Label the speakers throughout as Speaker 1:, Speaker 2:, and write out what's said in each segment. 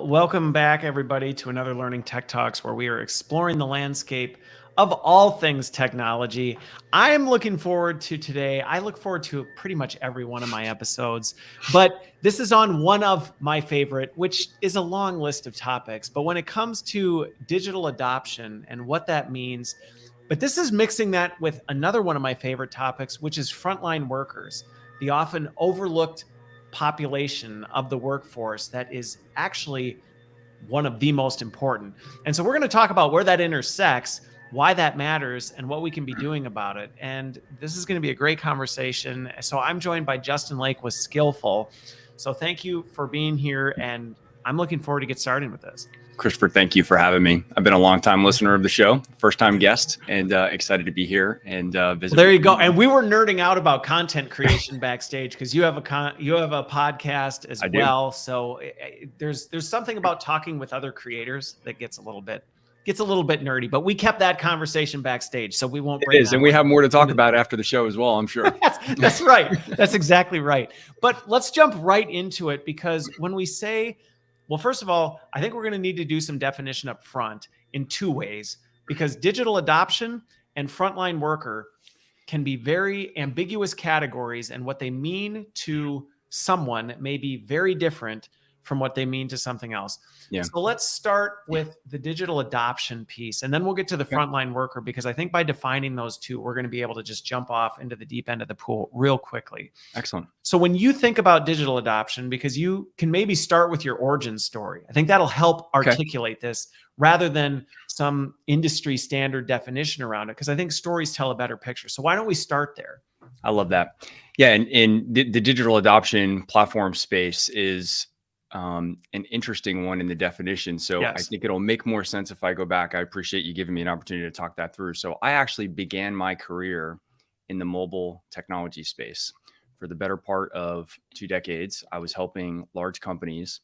Speaker 1: Well, welcome back, everybody, to another Learning Tech Talks, where we are exploring the landscape of all things technology. I am looking forward to today. I look forward to pretty much every one of my episodes, but this is on one of my favorite, which is a long list of topics. But when it comes to digital adoption and what that means, but this is mixing that with another one of my favorite topics, which is frontline workers, the often overlooked population of the workforce that is actually one of the most important. And so we're going to talk about where that intersects, why that matters, and what we can be doing about it. And this is going to be a great conversation. So I'm joined by Justin Lake with Skyllful. So thank you for being here, and I'm looking forward to get started with this.
Speaker 2: Christopher, thank you for having me. I've been a long-time listener of the show, first-time guest, and excited to be here and visit.
Speaker 1: Well, there you go. And we were nerding out about content creation backstage because you have a podcast as well. So there's something about talking with other creators that gets a little bit nerdy. But we kept that conversation backstage, so we won't.
Speaker 2: It is, and we have more to talk about after the show as well, I'm sure.
Speaker 1: That's right. That's exactly right. But let's jump right into it, because when we say, well, first of all, I think we're going to need to do some definition up front in two ways, because digital adoption and frontline worker can be very ambiguous categories, and what they mean to someone may be very different from what they mean to something else. Yeah. So let's start with the digital adoption piece, and then we'll get to the frontline worker, because I think by defining those two, we're going to be able to just jump off into the deep end of the pool real quickly.
Speaker 2: Excellent.
Speaker 1: So when you think about digital adoption, because you can maybe start with your origin story, I think that'll help articulate this rather than some industry standard definition around it, because I think stories tell a better picture. So why don't we start there?
Speaker 2: I love that. Yeah, and the digital adoption platform space is an interesting one in the definition. So yes. I think it'll make more sense if I go back. I appreciate you giving me an opportunity to talk that through. So I actually began my career in the mobile technology space. For the better part of 2 decades, I was helping large companies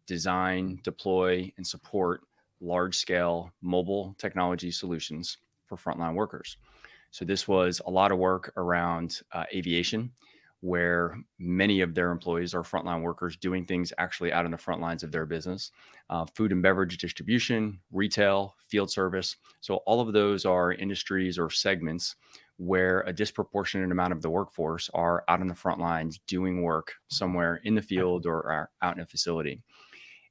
Speaker 2: design, deploy, and support large-scale mobile technology solutions for frontline workers. So this was a lot of work around aviation, where many of their employees are frontline workers doing things actually out in the front lines of their business, food and beverage distribution, retail, field service. So all of those are industries or segments where a disproportionate amount of the workforce are out in the front lines doing work somewhere in the field or out in a facility.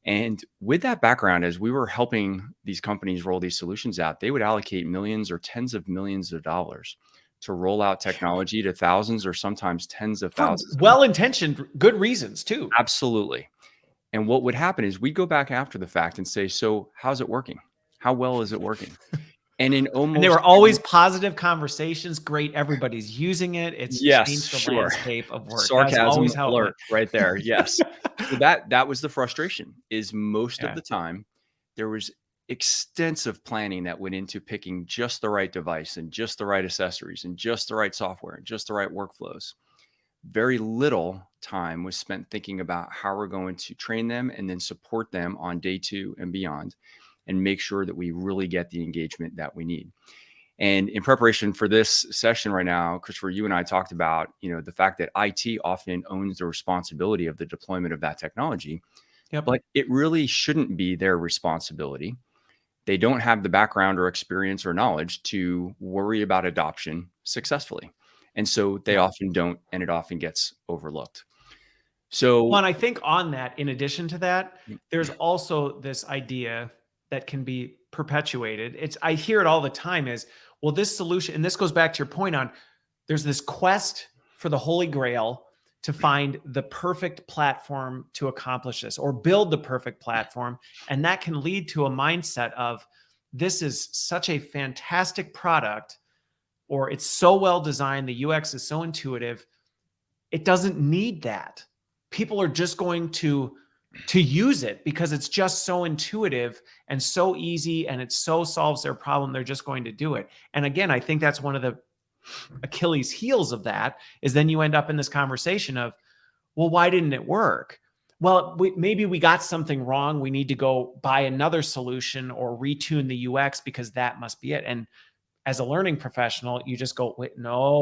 Speaker 2: And with that background, as we were helping these companies roll these solutions out, they would allocate millions or tens of millions of dollars to roll out technology to thousands or sometimes tens of thousands.
Speaker 1: Well-intentioned, good reasons too.
Speaker 2: Absolutely. And what would happen is we'd go back after the fact and say, so how's it working? How well is it working? And they were
Speaker 1: always positive conversations. Great. Everybody's using it. It's changed the landscape of work.
Speaker 2: Sarcasm alert right there. Yes. So that was the frustration, is most of the time there was extensive planning that went into picking just the right device and just the right accessories and just the right software and just the right workflows. Very little time was spent thinking about how we're going to train them and then support them on day 2 and beyond, and make sure that we really get the engagement that we need. And in preparation for this session right now, Christopher, you and I talked about, the fact that IT often owns the responsibility of the deployment of that technology, but it really shouldn't be their responsibility. They don't have the background or experience or knowledge to worry about adoption successfully. And so they often don't, and it often gets overlooked. So,
Speaker 1: and I think on that, in addition to that, there's also this idea that can be perpetuated. I hear it all the time is, well, this solution, and this goes back to your point on, there's this quest for the Holy Grail to find the perfect platform to accomplish this, or build the perfect platform. And that can lead to a mindset of, this is such a fantastic product, or it's so well designed, the UX is so intuitive, it doesn't need that. People are just going to use it because it's just so intuitive and so easy, and it so solves their problem. They're just going to do it. And again, I think that's one of the Achilles heels of that, is then you end up in this conversation of, well, why didn't it work? Well, maybe we got something wrong. We need to go buy another solution or retune the UX because that must be it. And as a learning professional, you just go, wait, no.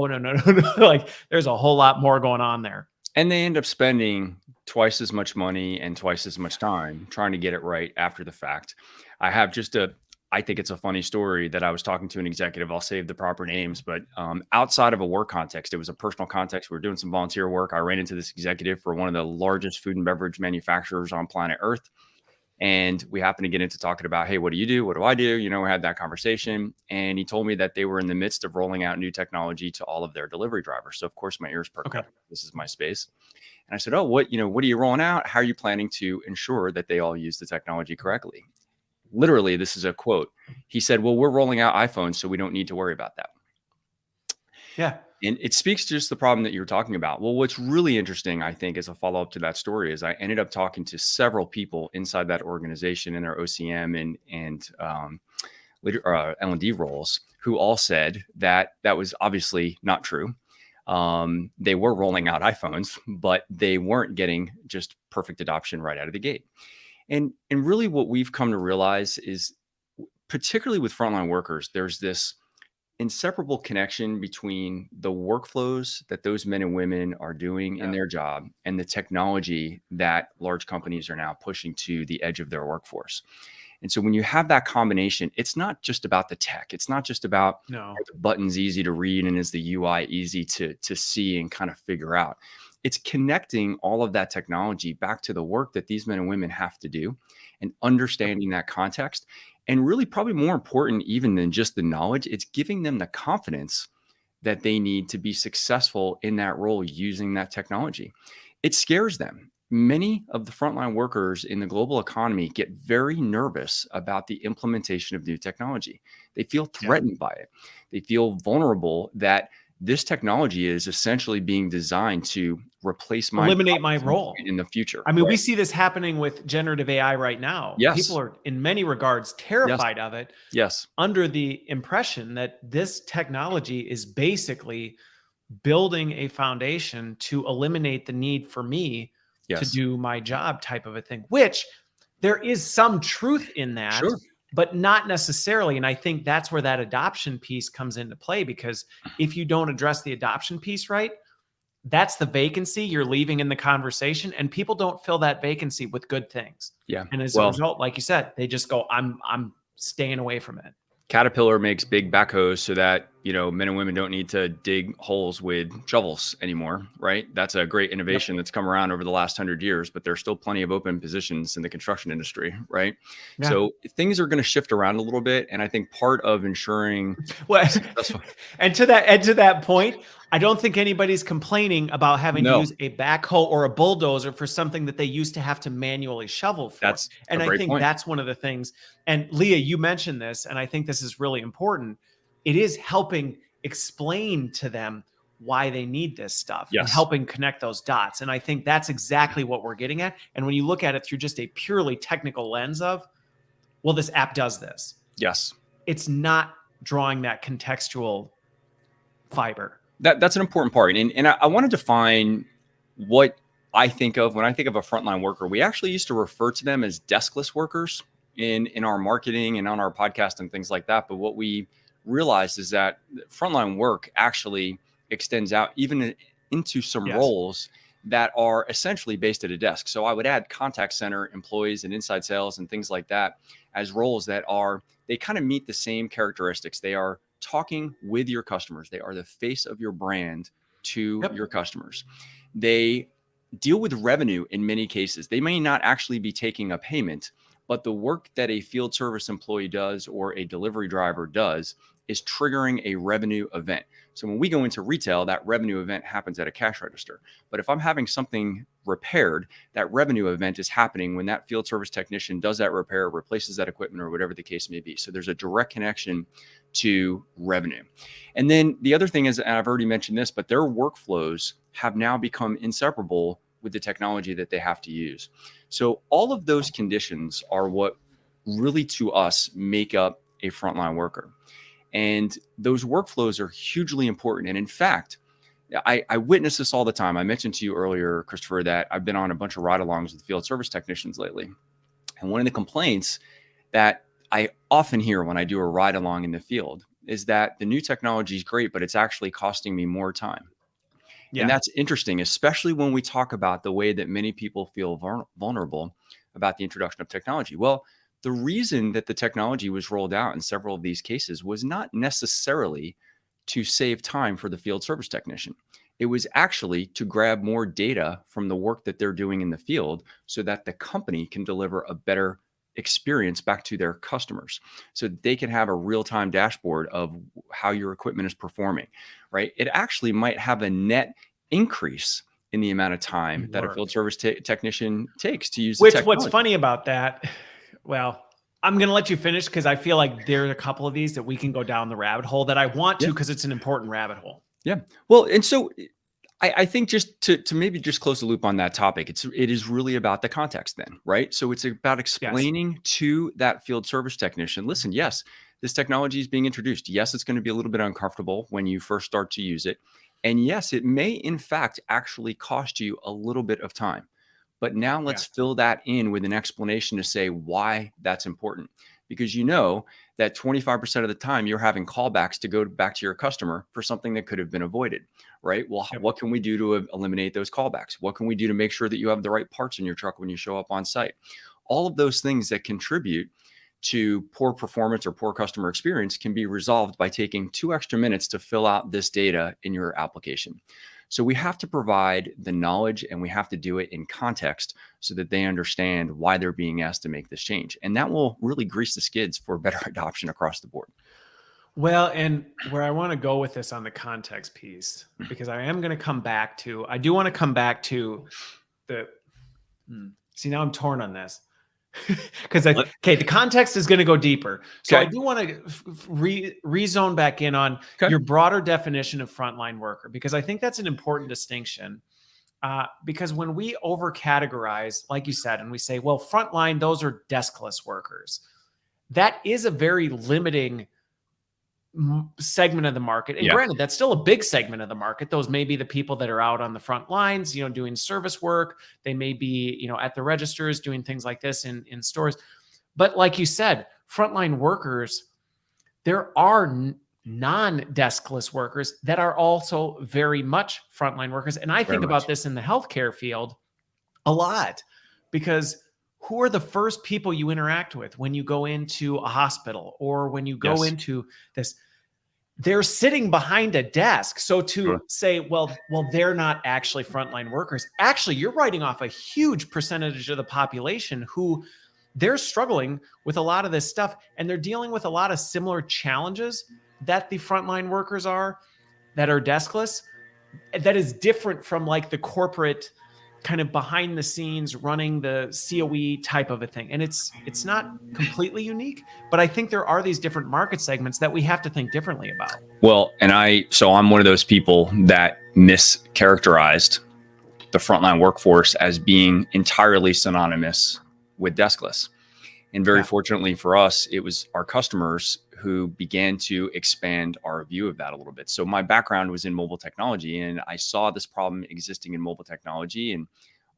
Speaker 1: Like, there's a whole lot more going on there.
Speaker 2: And they end up spending twice as much money and twice as much time trying to get it right after the fact. I have just I think it's a funny story that I was talking to an executive. I'll save the proper names, but outside of a work context, it was a personal context. We were doing some volunteer work. I ran into this executive for one of the largest food and beverage manufacturers on planet Earth. And we happened to get into talking about, hey, what do you do? What do I do? We had that conversation. And he told me that they were in the midst of rolling out new technology to all of their delivery drivers. So of course my ears perked up. This is my space. And I said, oh, what are you rolling out? How are you planning to ensure that they all use the technology correctly? Literally, this is a quote. He said, well, we're rolling out iPhones, so we don't need to worry about that.
Speaker 1: Yeah.
Speaker 2: And it speaks to just the problem that you're talking about. Well, what's really interesting, I think, as a follow-up to that story is I ended up talking to several people inside that organization in their OCM and L&D roles who all said that that was obviously not true. They were rolling out iPhones, but they weren't getting just perfect adoption right out of the gate. And really what we've come to realize is, particularly with frontline workers, there's this inseparable connection between the workflows that those men and women are doing in their job and the technology that large companies are now pushing to the edge of their workforce. And so when you have that combination, it's not just about the tech. It's not just about are the buttons easy to read and is the UI easy to see and kind of figure out. It's connecting all of that technology back to the work that these men and women have to do and understanding that context. And really, probably more important even than just the knowledge, it's giving them the confidence that they need to be successful in that role using that technology. It scares them. Many of the frontline workers in the global economy get very nervous about the implementation of new technology. They feel threatened by it. They feel vulnerable that this technology is essentially being designed to
Speaker 1: eliminate my role
Speaker 2: in the future.
Speaker 1: I mean, we see this happening with generative AI right now.
Speaker 2: Yes.
Speaker 1: People are in many regards terrified of it.
Speaker 2: Yes.
Speaker 1: Under the impression that this technology is basically building a foundation to eliminate the need for me to do my job type of a thing, which there is some truth in that.
Speaker 2: Sure.
Speaker 1: But not necessarily. And I think that's where that adoption piece comes into play, because if you don't address the adoption piece right, that's the vacancy you're leaving in the conversation, and people don't fill that vacancy with good things.
Speaker 2: Yeah.
Speaker 1: And as a result, like you said, they just go, I'm staying away from it.
Speaker 2: Caterpillar makes big backhoes so that, men and women don't need to dig holes with shovels anymore, right? That's a great innovation that's come around over the last 100 years, but there's still plenty of open positions in the construction industry, right? Yeah. So things are going to shift around a little bit. And I think part of ensuring
Speaker 1: and to that point, I don't think anybody's complaining about having to use a backhoe or a bulldozer for something that they used to have to manually shovel for.
Speaker 2: That's
Speaker 1: and I think that's one of the things. And Leah, you mentioned this, and I think this is really important. It is helping explain to them why they need this stuff and helping connect those dots. And I think that's exactly what we're getting at. And when you look at it through just a purely technical lens of, well, this app does this.
Speaker 2: Yes.
Speaker 1: It's not drawing that contextual fiber.
Speaker 2: That's an important part. And I want to define what I think of when I think of a frontline worker. We actually used to refer to them as deskless workers in our marketing and on our podcast and things like that. But what we realized is that frontline work actually extends out even into some roles that are essentially based at a desk. So I would add contact center employees and inside sales and things like that as roles that they kind of meet the same characteristics. They are talking with your customers. They are the face of your brand to your customers. They deal with revenue in many cases. They may not actually be taking a payment, but the work that a field service employee does or a delivery driver does is triggering a revenue event. So when we go into retail, that revenue event happens at a cash register. But if I'm having something repaired, that revenue event is happening when that field service technician does that repair, replaces that equipment, or whatever the case may be. So there's a direct connection to revenue. And then the other thing is, and I've already mentioned this, but their workflows have now become inseparable with the technology that they have to use. So all of those conditions are what really to us make up a frontline worker. And those workflows are hugely important. And in fact, I witness this all the time. I mentioned to you earlier, Christopher, that I've been on a bunch of ride-alongs with field service technicians lately. And one of the complaints that I often hear when I do a ride-along in the field is that the new technology is great, but it's actually costing me more time. And that's interesting, especially when we talk about the way that many people feel vulnerable about the introduction of technology. Well, the reason that the technology was rolled out in several of these cases was not necessarily to save time for the field service technician. It was actually to grab more data from the work that they're doing in the field so that the company can deliver a better experience back to their customers, so they can have a real-time dashboard of how your equipment is performing, right? It actually might have a net increase in the amount of time that a field service technician takes to use the technology.
Speaker 1: What's funny about that, well, I'm going to let you finish because I feel like there's a couple of these that we can go down the rabbit hole that I want to, because it's an important rabbit hole.
Speaker 2: Yeah. Well, and so I think just to maybe just close the loop on that topic, it is really about the context then, right? So it's about explaining to that field service technician, listen, yes, this technology is being introduced. Yes, it's going to be a little bit uncomfortable when you first start to use it. And yes, it may in fact actually cost you a little bit of time. But now let's fill that in with an explanation to say why that's important. Because you know that 25% of the time you're having callbacks to go back to your customer for something that could have been avoided, right? Well, what can we do to eliminate those callbacks? What can we do to make sure that you have the right parts in your truck when you show up on site? All of those things that contribute to poor performance or poor customer experience can be resolved by taking 2 extra minutes to fill out this data in your application. So we have to provide the knowledge, and we have to do it in context so that they understand why they're being asked to make this change. And that will really grease the skids for better adoption across the board.
Speaker 1: Well, and where I want to go with this on the context piece, because I do want to come back to see, now I'm torn on this. Because the context is going to go deeper. So I do want to rezone back in on your broader definition of frontline worker, because I think that's an important distinction. Because when we over categorize, like you said, and we say, well, frontline, those are deskless workers, that is a very limiting segment of the market. And granted, that's still a big segment of the market. Those may be the people that are out on the front lines, doing service work. They may be, at the registers doing things like this in stores. But like you said, frontline workers, there are non-deskless workers that are also very much frontline workers. And I think about this in the healthcare field a lot, because who are the first people you interact with when you go into a hospital or when you go into this? They're sitting behind a desk. So to say, well, they're not actually frontline workers. Actually, you're writing off a huge percentage of the population who they're struggling with a lot of this stuff, and they're dealing with a lot of similar challenges that the frontline workers are, that are deskless. That is different from like the corporate kind of behind the scenes running the COE type of a thing. And it's not completely unique, but I think there are these different market segments that we have to think differently about.
Speaker 2: Well, so I'm one of those people that mischaracterized the frontline workforce as being entirely synonymous with deskless. And very fortunately for us, it was our customers who began to expand our view of that a little bit. So my background was in mobile technology, and I saw this problem existing in mobile technology. And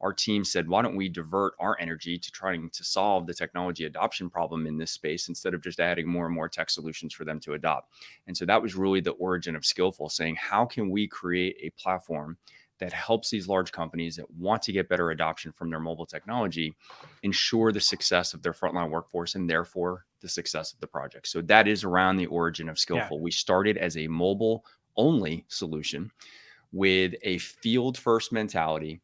Speaker 2: our team said, why don't we divert our energy to trying to solve the technology adoption problem in this space instead of just adding more and more tech solutions for them to adopt? And so that was really the origin of Skyllful, saying, how can we create a platform that helps these large companies that want to get better adoption from their mobile technology ensure the success of their frontline workforce and therefore the success of the project. So that is around the origin of Skyllful. We started as a mobile only solution with a field first mentality.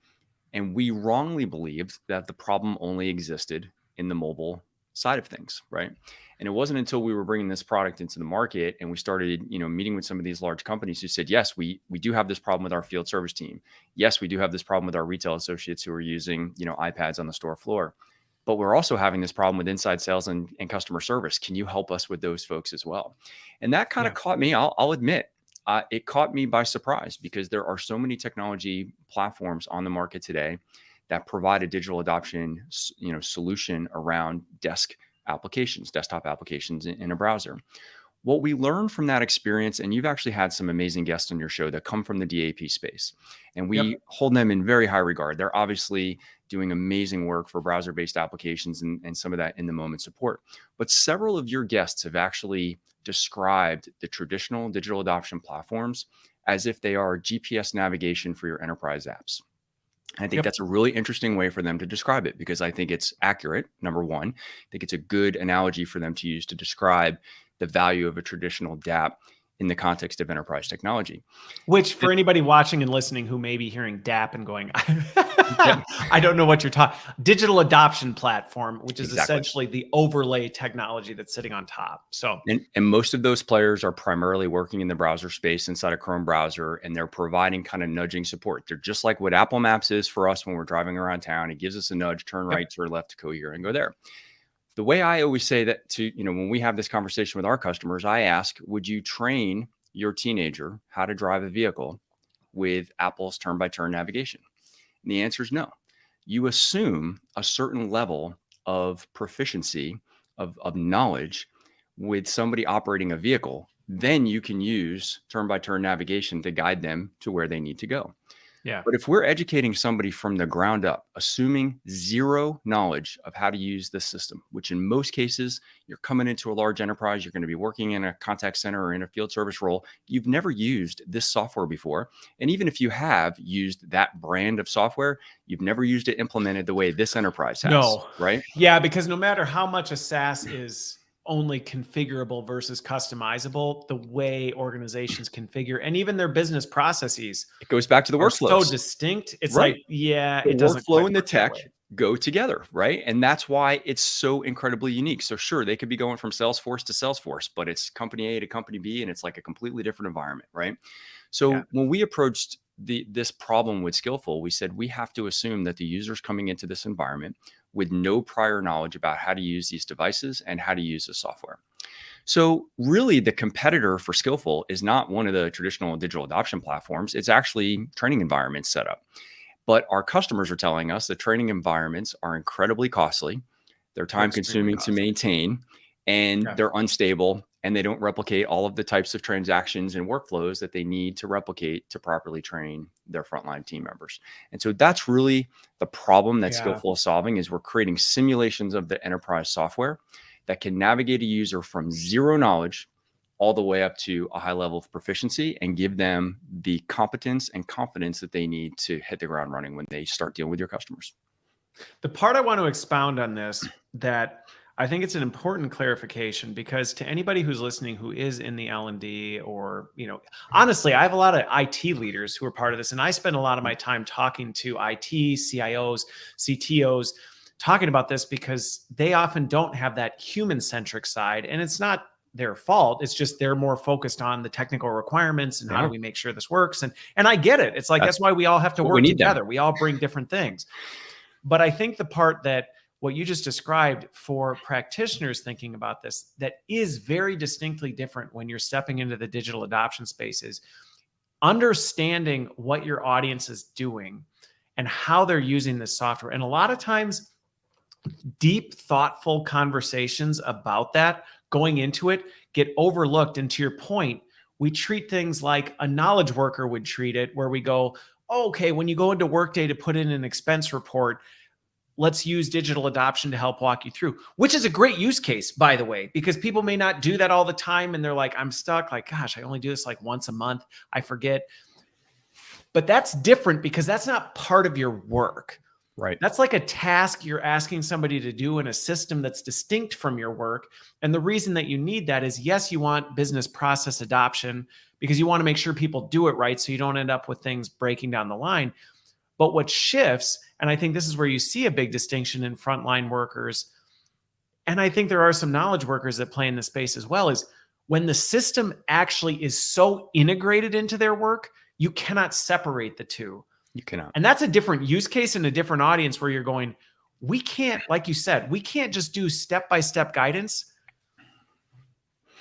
Speaker 2: And we wrongly believed that the problem only existed in the mobile side of things, right? And it wasn't until we were bringing this product into the market and we started, meeting with some of these large companies who said, yes, we do have this problem with our field service team. Yes, we do have this problem with our retail associates who are using, iPads on the store floor. But we're also having this problem with inside sales and customer service. Can you help us with those folks as well? And that kind of caught me, I'll admit, it caught me by surprise, because there are so many technology platforms on the market today that provide a digital adoption, solution around desktop applications in a browser. What we learned from that experience, and you've actually had some amazing guests on your show that come from the DAP space, and we hold them in very high regard. They're obviously doing amazing work for browser-based applications and some of that in the moment support. But several of your guests have actually described the traditional digital adoption platforms as if they are GPS navigation for your enterprise apps. I think that's a really interesting way for them to describe it, because I think it's accurate. Number one, I think it's a good analogy for them to use to describe the value of a traditional DApp in the context of enterprise technology.
Speaker 1: Which, for anybody watching and listening who may be hearing DApp and going, I don't know what you're talking. Digital adoption platform, which is essentially the overlay technology that's sitting on top. So,
Speaker 2: and most of those players are primarily working in the browser space inside a Chrome browser, and they're providing kind of nudging support. They're just like what Apple Maps is for us when we're driving around town. It gives us a nudge, turn right, turn left to go here and go there. The way I always say that to, when we have this conversation with our customers, I ask, would you train your teenager how to drive a vehicle with Apple's turn-by-turn navigation? And the answer is no. You assume a certain level of proficiency, of knowledge with somebody operating a vehicle. Then you can use turn-by-turn navigation to guide them to where they need to go.
Speaker 1: Yeah.
Speaker 2: But if we're educating somebody from the ground up, assuming zero knowledge of how to use this system, which in most cases, you're coming into a large enterprise, you're going to be working in a contact center or in a field service role, you've never used this software before. And even if you have used that brand of software, you've never used it implemented the way this enterprise has.
Speaker 1: No.
Speaker 2: Right?
Speaker 1: Yeah, because no matter how much a SaaS is only configurable versus customizable, the way organizations configure and even their business processes,
Speaker 2: it goes back to the workflows.
Speaker 1: So distinct. It's like, yeah, it doesn't.
Speaker 2: The workflow and the tech go together, right? And that's why it's so incredibly unique. So sure, they could be going from Salesforce to Salesforce, but it's company A to company B, and it's like a completely different environment, right? So when we approached this problem with Skyllful, we said we have to assume that the user's coming into this environment with no prior knowledge about how to use these devices and how to use the software. So really the competitor for Skyllful is not one of the traditional digital adoption platforms. It's actually training environments set up. But our customers are telling us that training environments are incredibly costly. They're time consuming to maintain, and they're unstable, and they don't replicate all of the types of transactions and workflows that they need to replicate to properly train their frontline team members. And so that's really the problem that Skyllful is solving, is we're creating simulations of the enterprise software that can navigate a user from zero knowledge all the way up to a high level of proficiency and give them the competence and confidence that they need to hit the ground running when they start dealing with your customers.
Speaker 1: The part I want to expound on this, that I think it's an important clarification, because to anybody who's listening who is in the L&D, or, honestly, I have a lot of IT leaders who are part of this, and I spend a lot of my time talking to IT, CIOs, CTOs, talking about this, because they often don't have that human-centric side, and it's not their fault. It's just they're more focused on the technical requirements and how do we make sure this works. And I get it. It's like, that's why we all have to work together. We all bring different things. But I think the part that what you just described for practitioners thinking about this, that is very distinctly different when you're stepping into the digital adoption spaces, understanding what your audience is doing and how they're using this software. And a lot of times, deep, thoughtful conversations about that going into it get overlooked. And to your point, we treat things like a knowledge worker would treat it, where we go, oh, okay, when you go into Workday to put in an expense report, let's use digital adoption to help walk you through, which is a great use case, by the way, because people may not do that all the time. And they're like, I'm stuck. Like, gosh, I only do this like once a month. I forget. But that's different, because that's not part of your work.
Speaker 2: Right.
Speaker 1: That's like a task you're asking somebody to do in a system that's distinct from your work. And the reason that you need that is, yes, you want business process adoption because you want to make sure people do it right, so you don't end up with things breaking down the line. But what shifts, and I think this is where you see a big distinction in frontline workers, and I think there are some knowledge workers that play in the space as well, is when the system actually is so integrated into their work, you cannot separate the two.
Speaker 2: You cannot.
Speaker 1: And that's a different use case and a different audience, where you're going, we can't, like you said, we can't just do step-by-step guidance,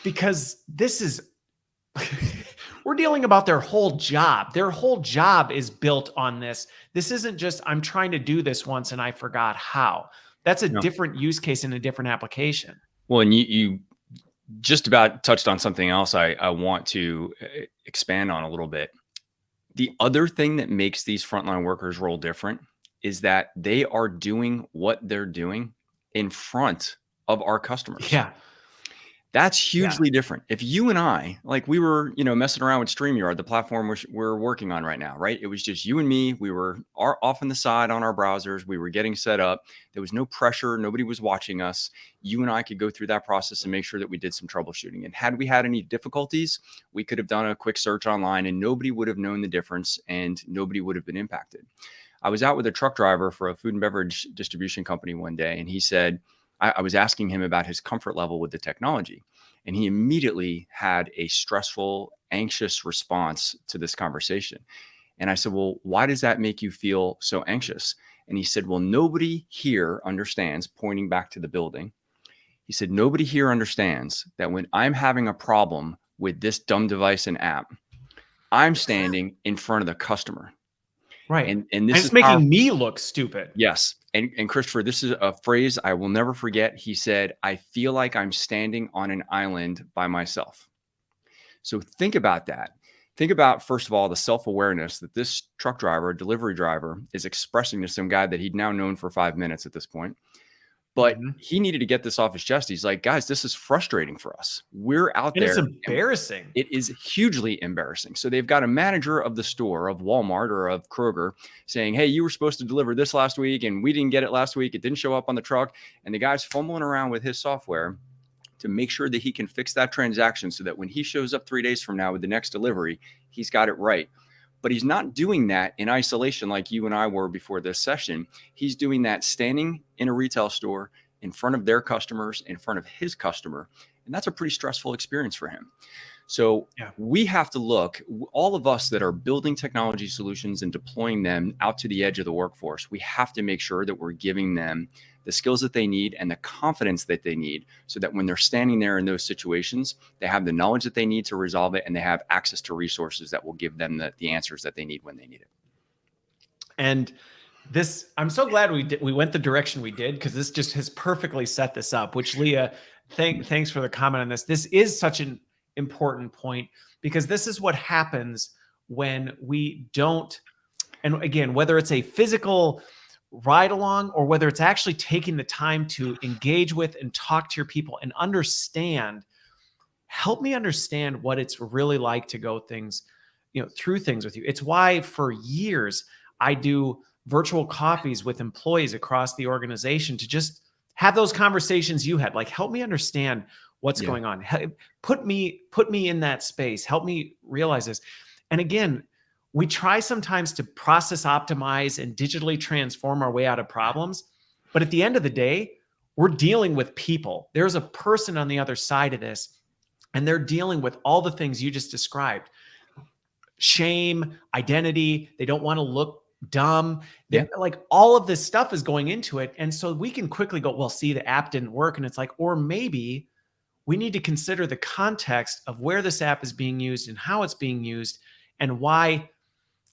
Speaker 1: because this is, we're dealing about their whole job. Their whole job is built on this. This isn't just, I'm trying to do this once and I forgot how. That's a different use case in a different application.
Speaker 2: Well, and you just about touched on something else I want to expand on a little bit. The other thing that makes these frontline workers role different is that they are doing what they're doing in front of our customers.
Speaker 1: Yeah.
Speaker 2: That's hugely different. If you and I, like we were, messing around with StreamYard, the platform we're working on right now, right? It was just you and me. We were off on the side on our browsers. We were getting set up. There was no pressure. Nobody was watching us. You and I could go through that process and make sure that we did some troubleshooting. And had we had any difficulties, we could have done a quick search online and nobody would have known the difference and nobody would have been impacted. I was out with a truck driver for a food and beverage distribution company one day, and he said, I was asking him about his comfort level with the technology, and he immediately had a stressful, anxious response to this conversation. And I said, well, why does that make you feel so anxious? And he said, well, nobody here understands, pointing back to the building. He said, nobody here understands that when I'm having a problem with this dumb device and app, I'm standing in front of the customer.
Speaker 1: Right.
Speaker 2: And this is
Speaker 1: making me look stupid.
Speaker 2: Yes. And Christopher, this is a phrase I will never forget. He said, I feel like I'm standing on an island by myself. So think about that. Think about, first of all, the self-awareness that this truck driver, delivery driver, is expressing to some guy that he'd now known for 5 minutes at this point. But he needed to get this off his chest. He's like, guys, this is frustrating for us. We're out there.
Speaker 1: It's embarrassing.
Speaker 2: It is hugely embarrassing. So they've got a manager of the store, of Walmart or of Kroger, saying, hey, you were supposed to deliver this last week and we didn't get it last week. It didn't show up on the truck. And the guy's fumbling around with his software to make sure that he can fix that transaction so that when he shows up 3 days from now with the next delivery, he's got it right. But he's not doing that in isolation like you and I were before this session. He's doing that standing in a retail store in front of their customers, in front of his customer. And that's a pretty stressful experience for him. So we have to look, all of us that are building technology solutions and deploying them out to the edge of the workforce, we have to make sure that we're giving them the skills that they need and the confidence that they need so that when they're standing there in those situations, they have the knowledge that they need to resolve it and they have access to resources that will give them the answers that they need when they need it.
Speaker 1: And this, I'm so glad we went the direction we did, because this just has perfectly set this up, which Leah, thanks for the comment on this. This is such an important point, because this is what happens when we don't, and again, whether it's a physical ride along or whether it's actually taking the time to engage with and talk to your people and understand, help me understand what it's really like to go through things with you. It's why for years I do virtual coffees with employees across the organization to just have those conversations you had. Like, help me understand what's going on. Put me in that space. Help me realize this. And again, we try sometimes to process optimize and digitally transform our way out of problems. But at the end of the day, we're dealing with people. There's a person on the other side of this, and they're dealing with all the things you just described. Shame, identity, they don't want to look dumb. Like all of this stuff is going into it. And so we can quickly go, well, see, the app didn't work. And it's like, or maybe we need to consider the context of where this app is being used and how it's being used and why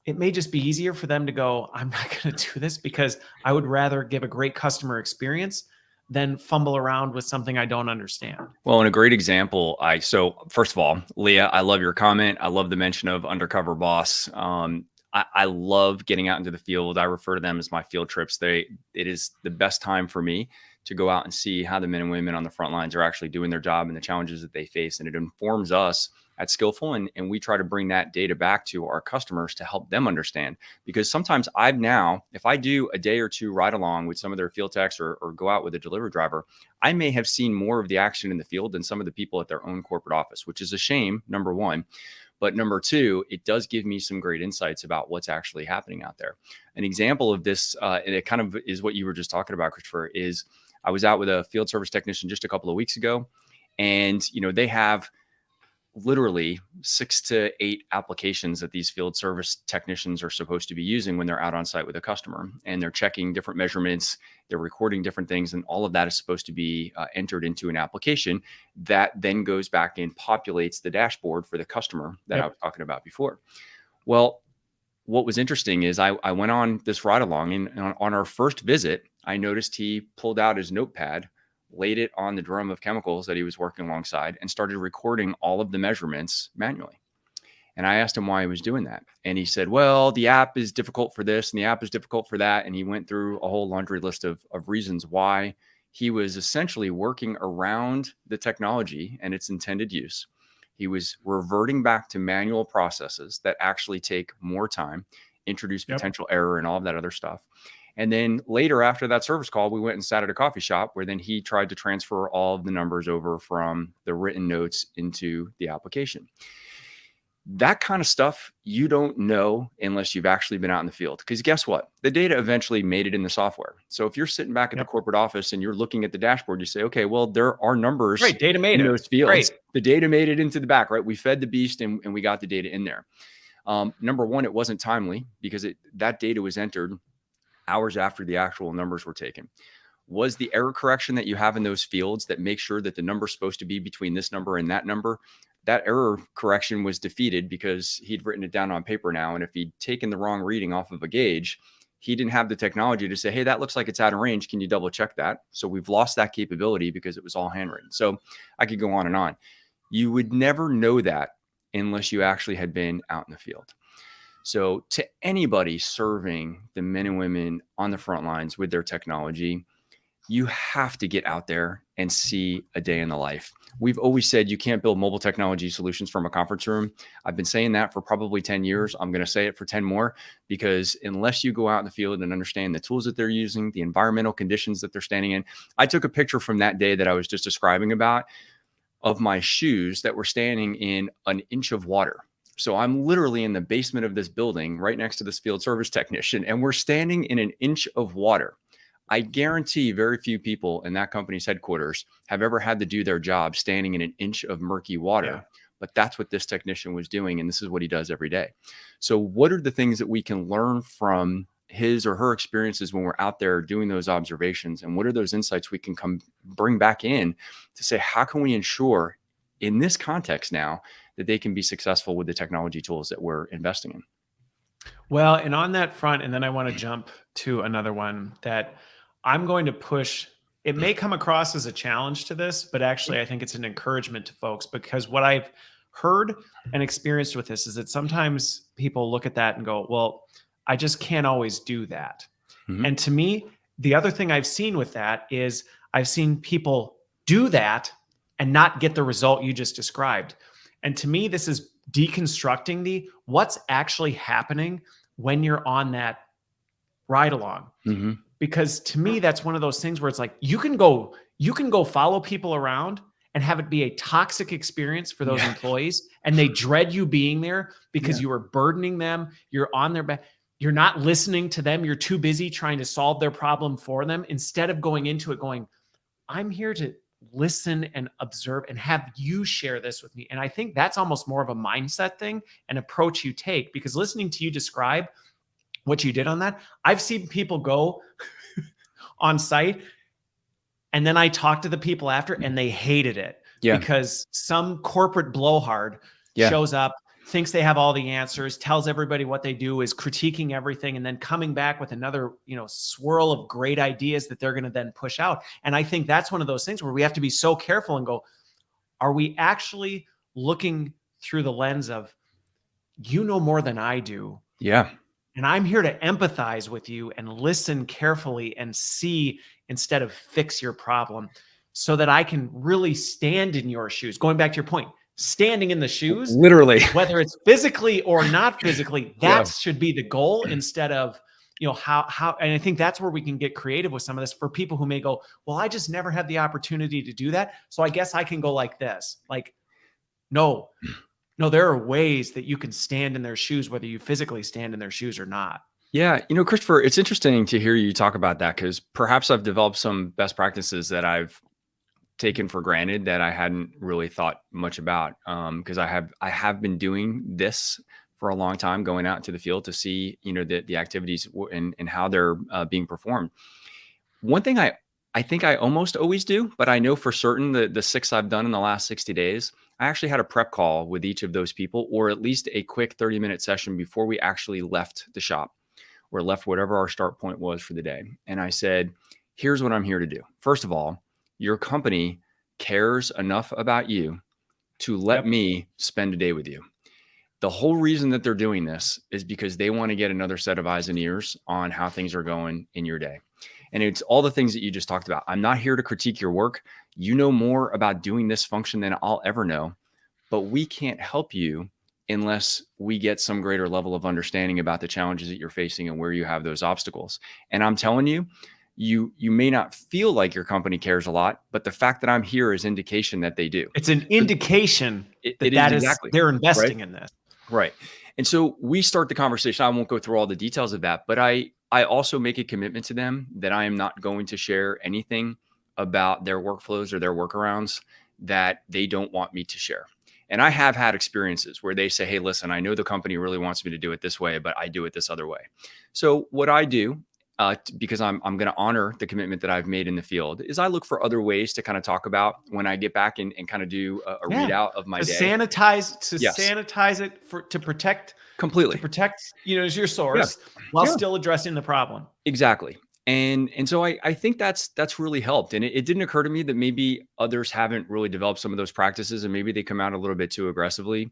Speaker 1: it may just be easier for them to go, I'm not going to do this because I would rather give a great customer experience than fumble around with something I don't understand.
Speaker 2: Well, and a great example, so first of all, Leah, I love your comment. I love the mention of undercover boss. I love getting out into the field. I refer to them as my field trips. It is the best time for me to go out and see how the men and women on the front lines are actually doing their job and the challenges that they face. And it informs us at Skyllful, and we try to bring that data back to our customers to help them understand. Because sometimes if I do a day or two ride along with some of their field techs or go out with a delivery driver, I may have seen more of the action in the field than some of the people at their own corporate office, which is a shame, number one. But number two, it does give me some great insights about what's actually happening out there. An example of this, and it kind of is what you were just talking about, Christopher, is I was out with a field service technician just a couple of weeks ago, and they have literally 6 to 8 applications that these field service technicians are supposed to be using when they're out on site with a customer, and they're checking different measurements, they're recording different things, and all of that is supposed to be entered into an application that then goes back and populates the dashboard for the customer that I was talking about before. Well, what was interesting is I went on this ride along, and on our first visit, I noticed he pulled out his notepad, laid it on the drum of chemicals that he was working alongside, and started recording all of the measurements manually. And I asked him why he was doing that. And he said, well, the app is difficult for this and the app is difficult for that. And he went through a whole laundry list of reasons why he was essentially working around the technology and its intended use. He was reverting back to manual processes that actually take more time, introduce potential error and all of that other stuff. And then later, after that service call, we went and sat at a coffee shop where then he tried to transfer all of the numbers over from the written notes into the application. That kind of stuff you don't know unless you've actually been out in the field. Because guess what? The data eventually made it in the software. So if you're sitting back at the corporate office and you're looking at the dashboard, you say, okay, well, there are numbers
Speaker 1: data made
Speaker 2: in
Speaker 1: it.
Speaker 2: those fields.
Speaker 1: Great.
Speaker 2: The data made it into the back, right? We fed the beast and we got the data in there. Number one, it wasn't timely because that data was entered hours after the actual numbers were taken. Was the error correction that you have in those fields that make sure that the number's supposed to be between this number and that number, that error correction was defeated because he'd written it down on paper now. And if he'd taken the wrong reading off of a gauge, he didn't have the technology to say, hey, that looks like it's out of range. Can you double check that? So we've lost that capability because it was all handwritten. So I could go on and on. You would never know that unless you actually had been out in the field. So to anybody serving the men and women on the front lines with their technology, you have to get out there and see a day in the life. We've always said you can't build mobile technology solutions from a conference room. I've been saying that for probably 10 years. I'm going to say it for 10 more, because unless you go out in the field and understand the tools that they're using, the environmental conditions that they're standing in. I took a picture from that day that I was just describing about of my shoes that were standing in an inch of water. So I'm literally in the basement of this building right next to this field service technician, and we're standing in an inch of water. I guarantee very few people in that company's headquarters have ever had to do their job standing in an inch of murky water, but that's what this technician was doing. And this is what he does every day. So what are the things that we can learn from his or her experiences when we're out there doing those observations? And what are those insights we can bring back in to say, how can we ensure in this context now that they can be successful with the technology tools that we're investing in?
Speaker 1: Well, and on that front, and then I want to jump to another one that I'm going to push. It may come across as a challenge to this, but actually I think it's an encouragement to folks, because what I've heard and experienced with this is that sometimes people look at that and go, well, I just can't always do that. Mm-hmm. And to me, the other thing I've seen with that is I've seen people do that and not get the result you just described. And to me, this is deconstructing what's actually happening when you're on that ride along. Mm-hmm. Because to me, that's one of those things where it's like, you can go follow people around and have it be a toxic experience for those employees. And they dread you being there because you are burdening them. You're on their back. You're not listening to them. You're too busy trying to solve their problem for them, instead of going into it going, I'm here to listen and observe and have you share this with me. And I think that's almost more of a mindset thing, an approach you take, because listening to you describe what you did on that, I've seen people go on site and then I talked to the people after and they hated it because some corporate blowhard shows up, thinks they have all the answers, tells everybody what they do, is critiquing everything, and then coming back with another, swirl of great ideas that they're going to then push out. And I think that's one of those things where we have to be so careful and go, are we actually looking through the lens of, you know more than I do?
Speaker 2: Yeah.
Speaker 1: And I'm here to empathize with you and listen carefully and see instead of fix your problem, so that I can really stand in your shoes. Going back to your point, standing in the shoes,
Speaker 2: literally,
Speaker 1: whether it's physically or not physically, that should be the goal, instead of, how, and I think that's where we can get creative with some of this for people who may go, well, I just never had the opportunity to do that, so I guess I can go like this. Like, no, there are ways that you can stand in their shoes, whether you physically stand in their shoes or not.
Speaker 2: Yeah. Christopher, it's interesting to hear you talk about that, because perhaps I've developed some best practices that I've taken for granted that I hadn't really thought much about. Because I have been doing this for a long time, going out into the field to see, the activities and how they're being performed. One thing I think I almost always do, but I know for certain that the 6 I've done in the last 60 days, I actually had a prep call with each of those people, or at least a quick 30-minute session before we actually left the shop or left whatever our start point was for the day. And I said, here's what I'm here to do. First of all, your company cares enough about you to let me spend a day with you. The whole reason that they're doing this is because they want to get another set of eyes and ears on how things are going in your day. And it's all the things that you just talked about. I'm not here to critique your work. You know more about doing this function than I'll ever know, but we can't help you unless we get some greater level of understanding about the challenges that you're facing and where you have those obstacles. And I'm telling you, you may not feel like your company cares a lot, but the fact that I'm here is indication that they do.
Speaker 1: It's an indication
Speaker 2: it
Speaker 1: that
Speaker 2: is exactly
Speaker 1: they're investing
Speaker 2: right.
Speaker 1: in this.
Speaker 2: Right. And so we start the conversation. I won't go through all the details of that, but I also make a commitment to them that I am not going to share anything about their workflows or their workarounds that they don't want me to share. And I have had experiences where they say, hey, listen, I know the company really wants me to do it this way, but I do it this other way. So what I do, because I'm going to honor the commitment that I've made in the field, is I look for other ways to kind of talk about when I get back and kind of do a readout of my day.
Speaker 1: Sanitize it to protect
Speaker 2: completely,
Speaker 1: to protect, your source while still addressing the problem.
Speaker 2: Exactly. And so I think that's really helped. And it didn't occur to me that maybe others haven't really developed some of those practices and maybe they come out a little bit too aggressively.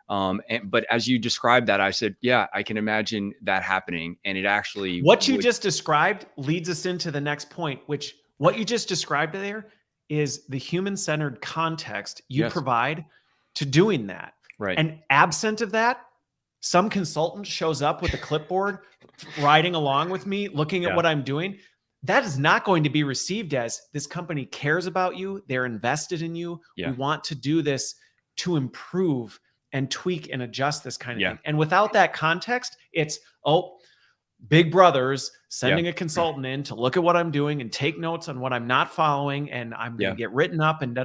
Speaker 2: But as you described that, I said, yeah, I can imagine that happening. And it actually,
Speaker 1: what you just described leads us into the next point, which what you just described there is the human-centered context you provide to doing that.
Speaker 2: Right.
Speaker 1: And absent of that, some consultant shows up with a clipboard, riding along with me, looking at what I'm doing. That is not going to be received as this company cares about you. They're invested in you. We want to do this to improve and tweak and adjust this kind of thing. And without that context, it's, big brother's sending a consultant in to look at what I'm doing and take notes on what I'm not following. And I'm going to get written up and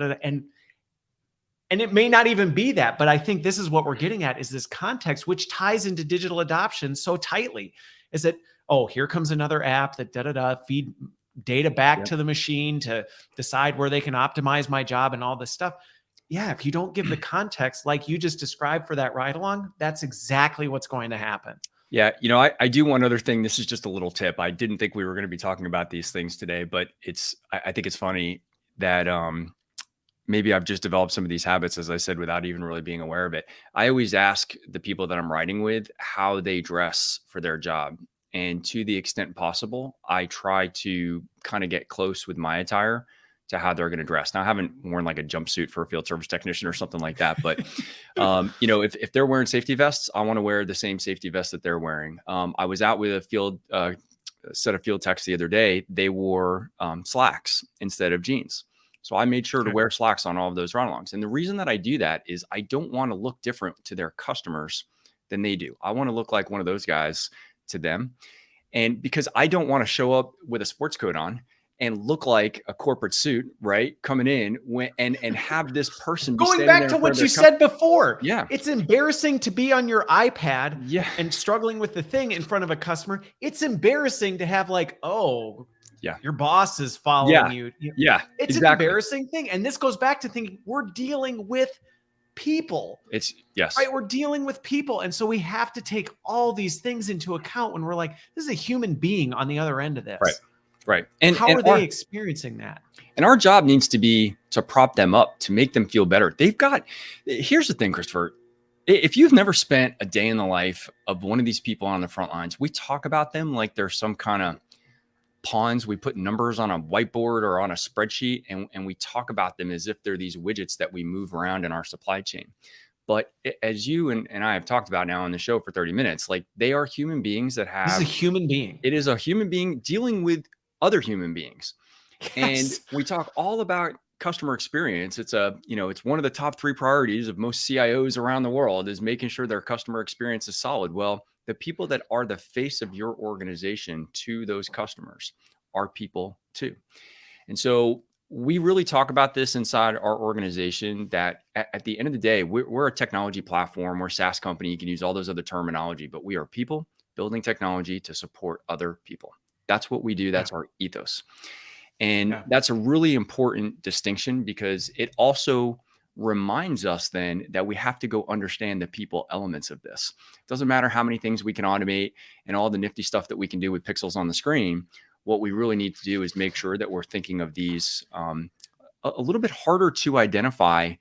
Speaker 1: and it may not even be that, but I think this is what we're getting at, is this context, which ties into digital adoption so tightly, is that, here comes another app that feed data back to the machine to decide where they can optimize my job and all this stuff. Yeah, if you don't give the context like you just described for that ride along, that's exactly what's going to happen.
Speaker 2: Yeah. I do one other thing. This is just a little tip. I didn't think we were going to be talking about these things today, but I think it's funny that, maybe I've just developed some of these habits, as I said, without even really being aware of it. I always ask the people that I'm writing with how they dress for their job. And to the extent possible, I try to kind of get close with my attire to how they're going to dress. Now, I haven't worn like a jumpsuit for a field service technician or something like that. But, if they're wearing safety vests, I want to wear the same safety vest that they're wearing. I was out with a set of field techs the other day. They wore slacks instead of jeans. So I made sure to wear slacks on all of those ride-alongs. And the reason that I do that is I don't want to look different to their customers than they do. I want to look like one of those guys to them. And because I don't want to show up with a sports coat on and look like a corporate suit, right? Coming in and have this person be
Speaker 1: going back to what you said before.
Speaker 2: Yeah.
Speaker 1: It's embarrassing to be on your iPad and struggling with the thing in front of a customer. It's embarrassing to have your boss is following you.
Speaker 2: Yeah.
Speaker 1: It's an embarrassing thing. And this goes back to thinking we're dealing with people. Right. We're dealing with people. And so we have to take all these things into account when we're like, this is a human being on the other end of this.
Speaker 2: Right.
Speaker 1: And how are they experiencing that?
Speaker 2: And our job needs to be to prop them up, to make them feel better. Here's the thing, Christopher. If you've never spent a day in the life of one of these people on the front lines, we talk about them like they're some kind of pawns. We put numbers on a whiteboard or on a spreadsheet, and we talk about them as if they're these widgets that we move around in our supply chain. But as you and I have talked about now on the show for 30 minutes, like they are human beings that have.
Speaker 1: This is a human being.
Speaker 2: It is a human being dealing with other human beings. And we talk all about customer experience. It's one of the top 3 priorities of most CIOs around the world, is making sure their customer experience is solid. Well, the people that are the face of your organization to those customers are people too. And so we really talk about this inside our organization, that at the end of the day, we're a technology platform. We're a SaaS company. You can use all those other terminology, but we are people building technology to support other people. That's what we do. That's our ethos. And that's a really important distinction, because it also reminds us then that we have to go understand the people elements of this. It doesn't matter how many things we can automate and all the nifty stuff that we can do with pixels on the screen. What we really need to do is make sure that we're thinking of these a little bit harder to identify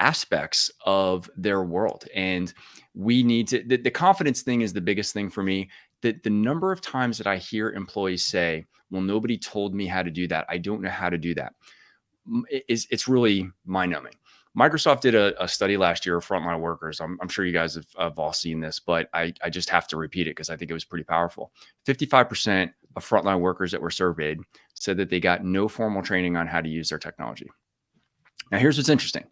Speaker 2: aspects of their world. And we need to, the confidence thing is the biggest thing for me. the number of times that I hear employees say, well, nobody told me how to do that. I don't know how to do that. It's really mind-numbing. Microsoft did a study last year of frontline workers. I'm sure you guys have all seen this, but I just have to repeat it because I think it was pretty powerful. 55% of frontline workers that were surveyed said that they got no formal training on how to use their technology. Now, here's what's interesting.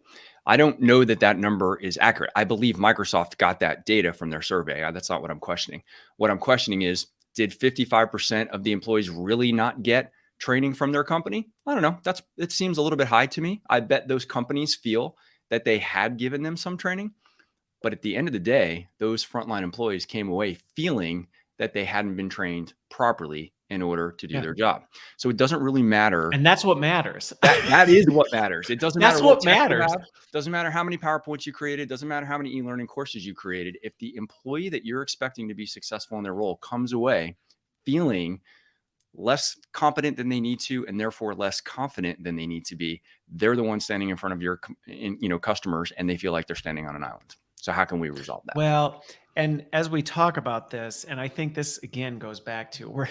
Speaker 2: I don't know that that number is accurate. I believe Microsoft got that data from their survey. That's not what I'm questioning. What I'm questioning is, did 55% of the employees really not get training from their company? I don't know. It seems a little bit high to me. I bet those companies feel that they had given them some training. But at the end of the day, those frontline employees came away feeling that they hadn't been trained properly in order to do their job. So it doesn't really matter.
Speaker 1: And that's what matters.
Speaker 2: That is what matters. It doesn't matter
Speaker 1: what matters.
Speaker 2: Doesn't matter how many PowerPoints you created. Doesn't matter how many e-learning courses you created. If the employee that you're expecting to be successful in their role comes away feeling less competent than they need to, and therefore less confident than they need to be, they're the ones standing in front of your customers, and they feel like they're standing on an island. So how can we resolve that?
Speaker 1: Well, and as we talk about this, and I think this again goes back to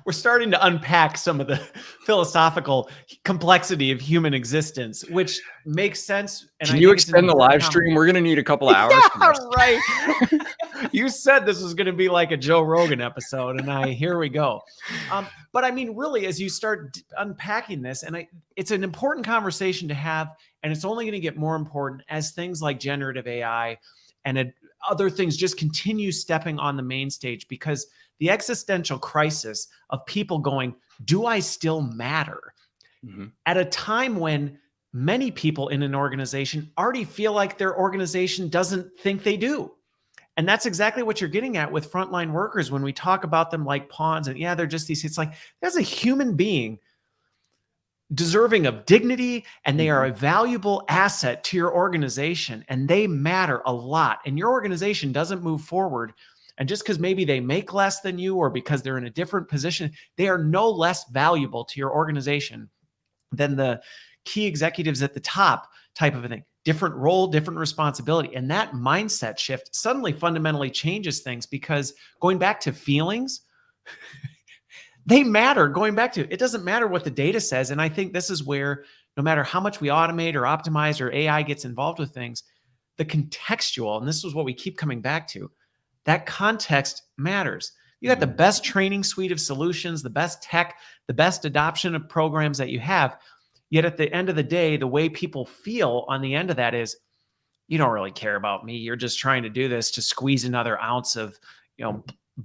Speaker 1: we're starting to unpack some of the philosophical complexity of human existence, which makes sense. And
Speaker 2: can you extend the live stream? We're going to need a couple of hours.
Speaker 1: Yeah, right. You said this was going to be like a Joe Rogan episode, and here we go. But I mean, really, as you start unpacking this, and it's an important conversation to have, and it's only going to get more important as things like generative AI and other things just continue stepping on the main stage, because the existential crisis of people going, do I still matter? Mm-hmm. At a time when many people in an organization already feel like their organization doesn't think they do. And that's exactly what you're getting at with frontline workers when we talk about them like pawns. And they're just these, it's like, there's a human being deserving of dignity, and they are a valuable asset to your organization, and they matter a lot. And your organization doesn't move forward. And just because maybe they make less than you, or because they're in a different position, they are no less valuable to your organization than the key executives at the top type of a thing. Different role, different responsibility. And that mindset shift suddenly fundamentally changes things, because going back to feelings, they matter. Going back to, it doesn't matter what the data says. And I think this is where, no matter how much we automate or optimize or AI gets involved with things, the contextual, and this is what we keep coming back to, that context matters. You got the best training suite of solutions, the best tech, the best adoption of programs that you have. Yet at the end of the day, the way people feel on the end of that is, you don't really care about me. You're just trying to do this to squeeze another ounce of,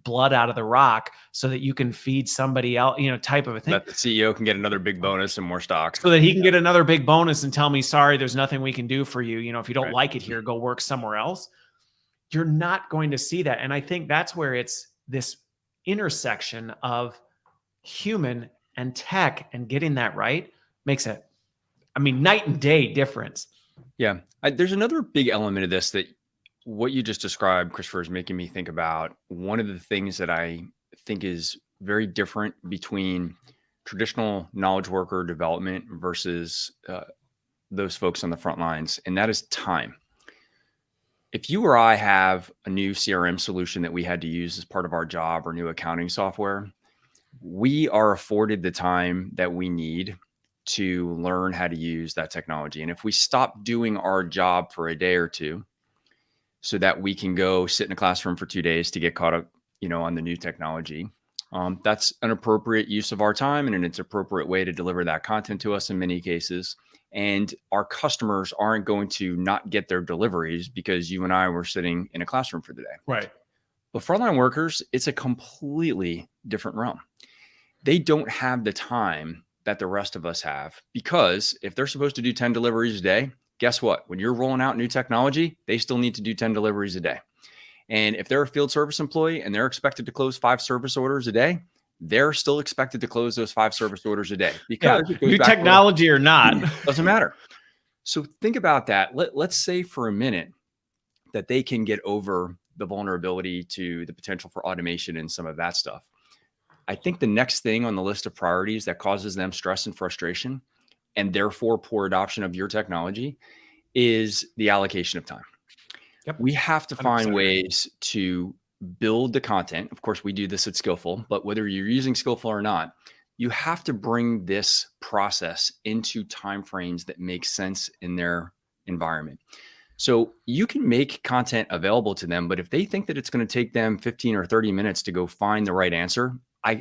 Speaker 1: blood out of the rock so that you can feed somebody else, type of a thing.
Speaker 2: That the CEO can get another big bonus and more stocks.
Speaker 1: So that he can get another big bonus and tell me, sorry, there's nothing we can do for you. If you don't like it here, go work somewhere else. You're not going to see that. And I think that's where it's this intersection of human and tech, and getting that right makes it, night and day difference.
Speaker 2: Yeah. There's another big element of this that what you just described, Christopher, is making me think about one of the things that I think is very different between traditional knowledge worker development versus those folks on the front lines, and that is time. If you or I have a new CRM solution that we had to use as part of our job, or new accounting software, we are afforded the time that we need to learn how to use that technology. And if we stop doing our job for a day or two so that we can go sit in a classroom for 2 days to get caught up, on the new technology, that's an appropriate use of our time, and it's an appropriate way to deliver that content to us in many cases. And our customers aren't going to not get their deliveries because you and I were sitting in a classroom for the day.
Speaker 1: Right.
Speaker 2: But frontline workers, it's a completely different realm. They don't have the time that the rest of us have, because if they're supposed to do 10 deliveries a day, guess what? When you're rolling out new technology, they still need to do 10 deliveries a day. And if they're a field service employee and they're expected to close 5 service orders a day, they're still expected to close those 5 service orders a day, because
Speaker 1: new technology or not,
Speaker 2: doesn't matter. So think about that. Let's say for a minute that they can get over the vulnerability to the potential for automation and some of that stuff. I think the next thing on the list of priorities that causes them stress and frustration, and therefore poor adoption of your technology, is the allocation of time. Yep. We have to find 100%. Ways to build the content, of course, we do this at Skyllful, but whether you're using Skyllful or not, you have to bring this process into timeframes that make sense in their environment. So you can make content available to them, but if they think that it's going to take them 15 or 30 minutes to go find the right answer,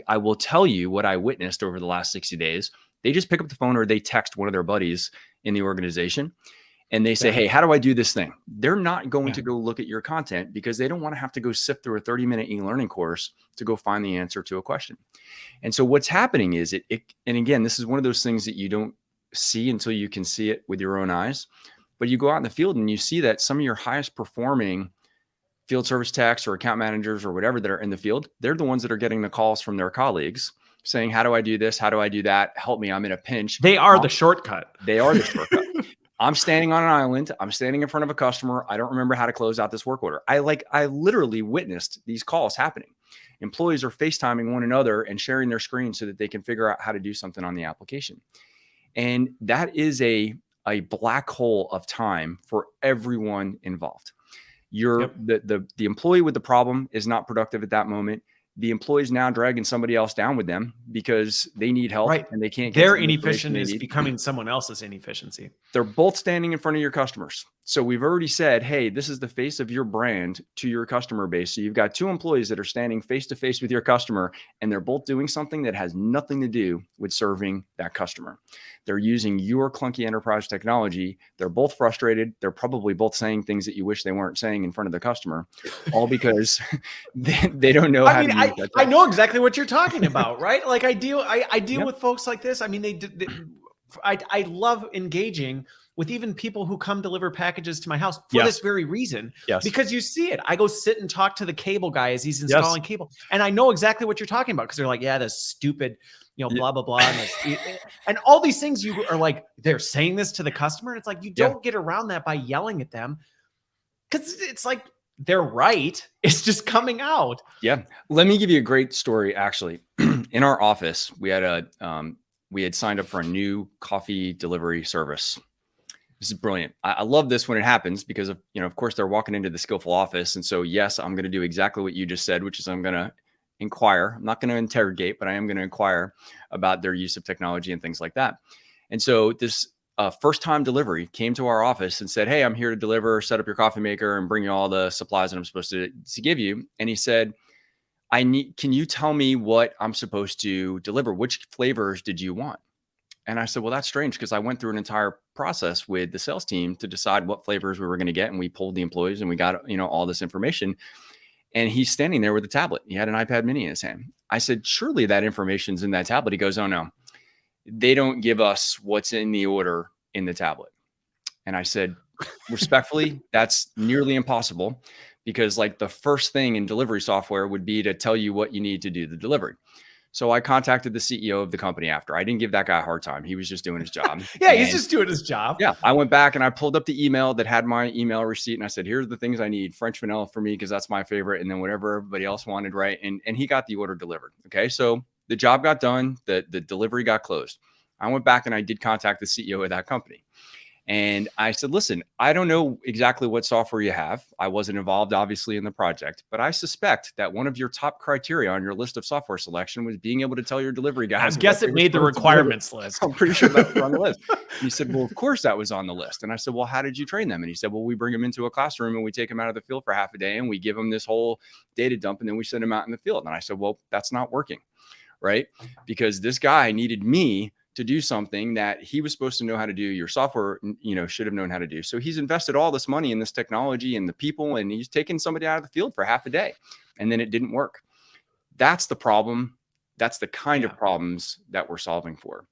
Speaker 2: I will tell you what I witnessed over the last 60 days. They just pick up the phone or they text one of their buddies in the organization and they say, hey, how do I do this thing? They're not going to go look at your content because they don't want to have to go sift through a 30-minute e-learning course to go find the answer to a question. And so what's happening is and again, this is one of those things that you don't see until you can see it with your own eyes, but you go out in the field and you see that some of your highest performing field service techs or account managers or whatever that are in the field, they're the ones that are getting the calls from their colleagues saying, how do I do this? How do I do that? Help me. I'm in a pinch.
Speaker 1: They are the shortcut.
Speaker 2: They are the shortcut. I'm standing on an island. I'm standing in front of a customer. I don't remember how to close out this work order. I literally witnessed these calls happening. Employees are FaceTiming one another and sharing their screen so that they can figure out how to do something on the application. And that is a black hole of time for everyone involved. The employee with the problem is not productive at that moment. The employee's now dragging somebody else down with them because they need help and they can't get
Speaker 1: their inefficient is becoming someone else's inefficiency.
Speaker 2: They're both standing in front of your customers. So we've already said, hey, this is the face of your brand to your customer base. So you've got two employees that are standing face to face with your customer, and they're both doing something that has nothing to do with serving that customer. They're using your clunky enterprise technology. They're both frustrated. They're probably both saying things that you wish they weren't saying in front of the customer, all because they don't know how to use that.
Speaker 1: I know exactly what you're talking about, right? Like I deal with folks like this. I mean, I love engaging with even people who come deliver packages to my house for this very reason. Because you see it. I go sit and talk to the cable guy as he's installing cable. And I know exactly what you're talking about because they're like, yeah, this stupid, blah, blah, blah. And all these things you are like, they're saying this to the customer. And it's like, you don't get around that by yelling at them because it's like, they're right. It's just coming out.
Speaker 2: Yeah. Let me give you a great story. Actually, in our office, we had signed up for a new coffee delivery service. This is brilliant. I love this when it happens because of course they're walking into the Skyllful office. And so, yes, I'm going to do exactly what you just said, which is I'm going to inquire. I'm not going to interrogate, but I am going to inquire about their use of technology and things like that. And so this first time delivery came to our office and said, hey, I'm here to deliver, set up your coffee maker and bring you all the supplies that I'm supposed to give you. And he said, can you tell me what I'm supposed to deliver? Which flavors did you want? And I said, well, that's strange because I went through an entire process with the sales team to decide what flavors we were going to get. And we polled the employees and we got, all this information. And he's standing there with a tablet. He had an iPad mini in his hand. I said, surely that information's in that tablet. He goes, oh no, they don't give us what's in the order in the tablet. And I said, respectfully, that's nearly impossible because like the first thing in delivery software would be to tell you what you need to do the delivery. So I contacted the CEO of the company after. I didn't give that guy a hard time. He was just doing his job.
Speaker 1: He's just doing his job.
Speaker 2: Yeah. I went back and I pulled up the email that had my email receipt. And I said, here's the things I need. French vanilla for me, because that's my favorite. And then whatever everybody else wanted, right? And he got the order delivered. Okay. So the job got done. The delivery got closed. I went back and I did contact the CEO of that company. And I said, listen, I don't know exactly what software you have. I wasn't involved, obviously, in the project, but I suspect that one of your top criteria on your list of software selection was being able to tell your delivery guys.
Speaker 1: I guess it made the requirements list.
Speaker 2: I'm pretty sure that was on the list. He said, well, of course that was on the list. And I said, well, how did you train them? And he said, well, we bring them into a classroom and we take them out of the field for half a day and we give them this whole data dump and then we send them out in the field. And I said, well, that's not working, right? Because this guy needed me to do something that he was supposed to know how to do. Your software, should have known how to do. So he's invested all this money in this technology and the people, and he's taken somebody out of the field for half a day, and then it didn't work. That's the problem. That's the kind of problems that we're solving for.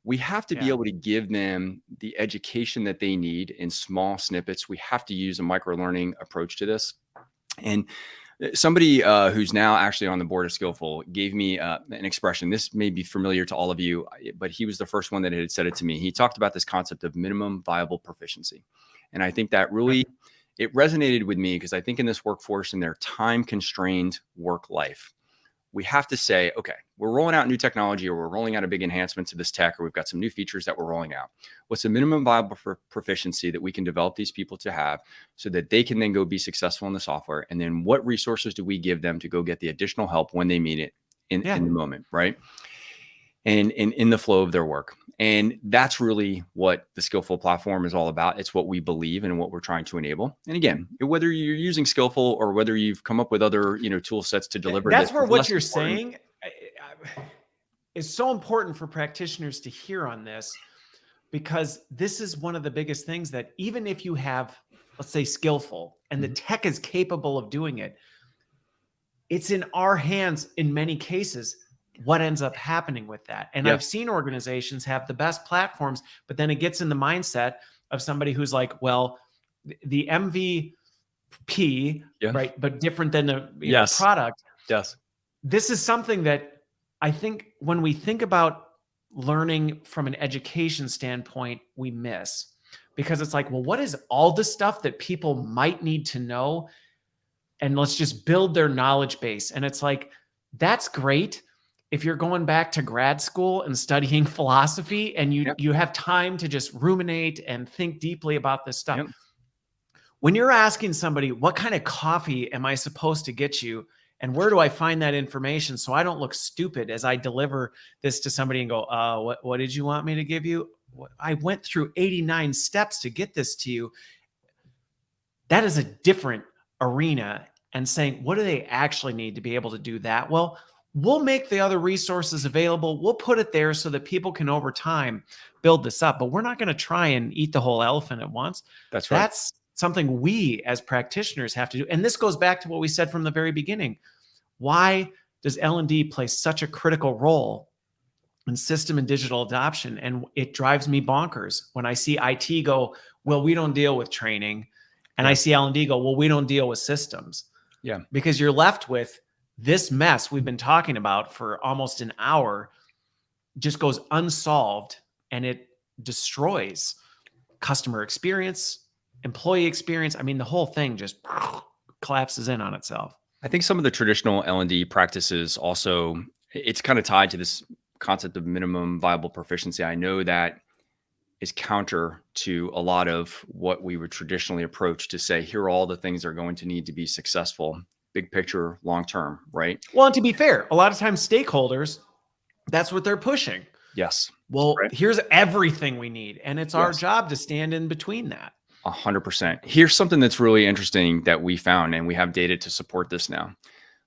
Speaker 2: We have to be able to give them the education that they need in small snippets. We have to use a micro-learning approach to this. And somebody who's now actually on the board of Skyllful gave me an expression. This may be familiar to all of you, but he was the first one that had said it to me. He talked about this concept of minimum viable proficiency. And I think that really, it resonated with me because I think in this workforce, in their time-constrained work life, we have to say, okay, we're rolling out new technology, or we're rolling out a big enhancement to this tech, or we've got some new features that we're rolling out. What's the minimum viable proficiency that we can develop these people to have so that they can then go be successful in the software? And then what resources do we give them to go get the additional help when they need it in the moment, right? And in the flow of their work. And that's really what the Skyllful platform is all about. It's what we believe and what we're trying to enable. And again, whether you're using Skyllful or whether you've come up with other, tool sets to deliver,
Speaker 1: that's where what you're saying is so important for practitioners to hear on this, because this is one of the biggest things that even if you have, let's say, Skyllful and the tech is capable of doing it, it's in our hands in many cases what ends up happening with that. And I've seen organizations have the best platforms, but then it gets in the mindset of somebody who's like, well, the MVP, right, but different than the product.
Speaker 2: Yes.
Speaker 1: This is something that I think when we think about learning from an education standpoint, we miss, because it's like, well, what is all the stuff that people might need to know? And let's just build their knowledge base. And it's like, that's great if you're going back to grad school and studying philosophy and you have time to just ruminate and think deeply about this stuff. When you're asking somebody, what kind of coffee am I supposed to get you? And where do I find that information so I don't look stupid as I deliver this to somebody and go, what did you want me to give you? I went through 89 steps to get this to you. That is a different arena. And saying, what do they actually need to be able to do that? Well, we'll make the other resources available. We'll put it there so that people can over time build this up, but we're not going to try and eat the whole elephant at once.
Speaker 2: That's right.
Speaker 1: That's something we as practitioners have to do. And this goes back to what we said from the very beginning. Why does L&D play such a critical role in system and digital adoption? And it drives me bonkers when I see IT go, well, we don't deal with training. And I see L&D go, well, we don't deal with systems.
Speaker 2: Yeah.
Speaker 1: Because you're left with this mess we've been talking about for almost an hour, just goes unsolved, and it destroys customer experience, employee experience. I mean, the whole thing just collapses in on itself.
Speaker 2: I think some of the traditional L&D practices also, it's kind of tied to this concept of minimum viable proficiency. I know that is counter to a lot of what we would traditionally approach to say, here are all the things that are going to need to be successful, big picture, long term, right?
Speaker 1: Well, and to be fair, a lot of times stakeholders, that's what they're pushing.
Speaker 2: Yes.
Speaker 1: Well, here's everything we need. And it's our job to stand in between that.
Speaker 2: 100%. Here's something that's really interesting that we found, and we have data to support this now.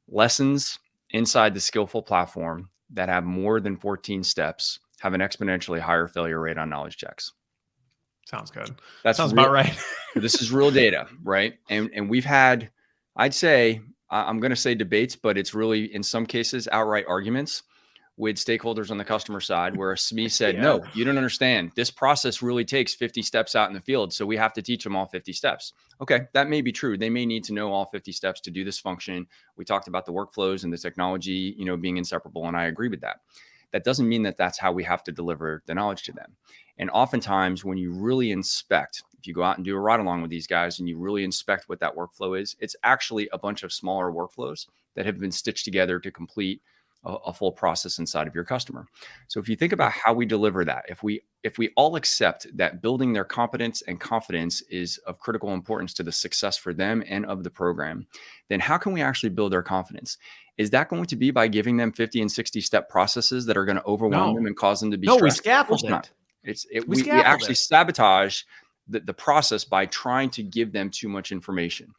Speaker 2: Lessons inside the Skyllful platform that have more than 14 steps have an exponentially higher failure rate on knowledge checks.
Speaker 1: Sounds good.
Speaker 2: That
Speaker 1: sounds about right.
Speaker 2: This is real data, right? And we've had, I'd say, I'm going to say debates, but it's really in some cases outright arguments with stakeholders on the customer side, where a SME said, no, you don't understand. This process really takes 50 steps out in the field, so we have to teach them all 50 steps. Okay, that may be true. They may need to know all 50 steps to do this function. We talked about the workflows and the technology, being inseparable, and I agree with that. That doesn't mean that that's how we have to deliver the knowledge to them. And oftentimes when you really inspect, if you go out and do a ride along with these guys and you really inspect what that workflow is, it's actually a bunch of smaller workflows that have been stitched together to complete a full process inside of your customer. So if you think about how we deliver that, if we all accept that building their competence and confidence is of critical importance to the success for them and of the program, then how can we actually build their confidence? Is that going to be by giving them 50 and 60 step processes that are going to overwhelm them and cause them to be stressed?
Speaker 1: We scaffold it.
Speaker 2: We actually sabotage the process by trying to give them too much information.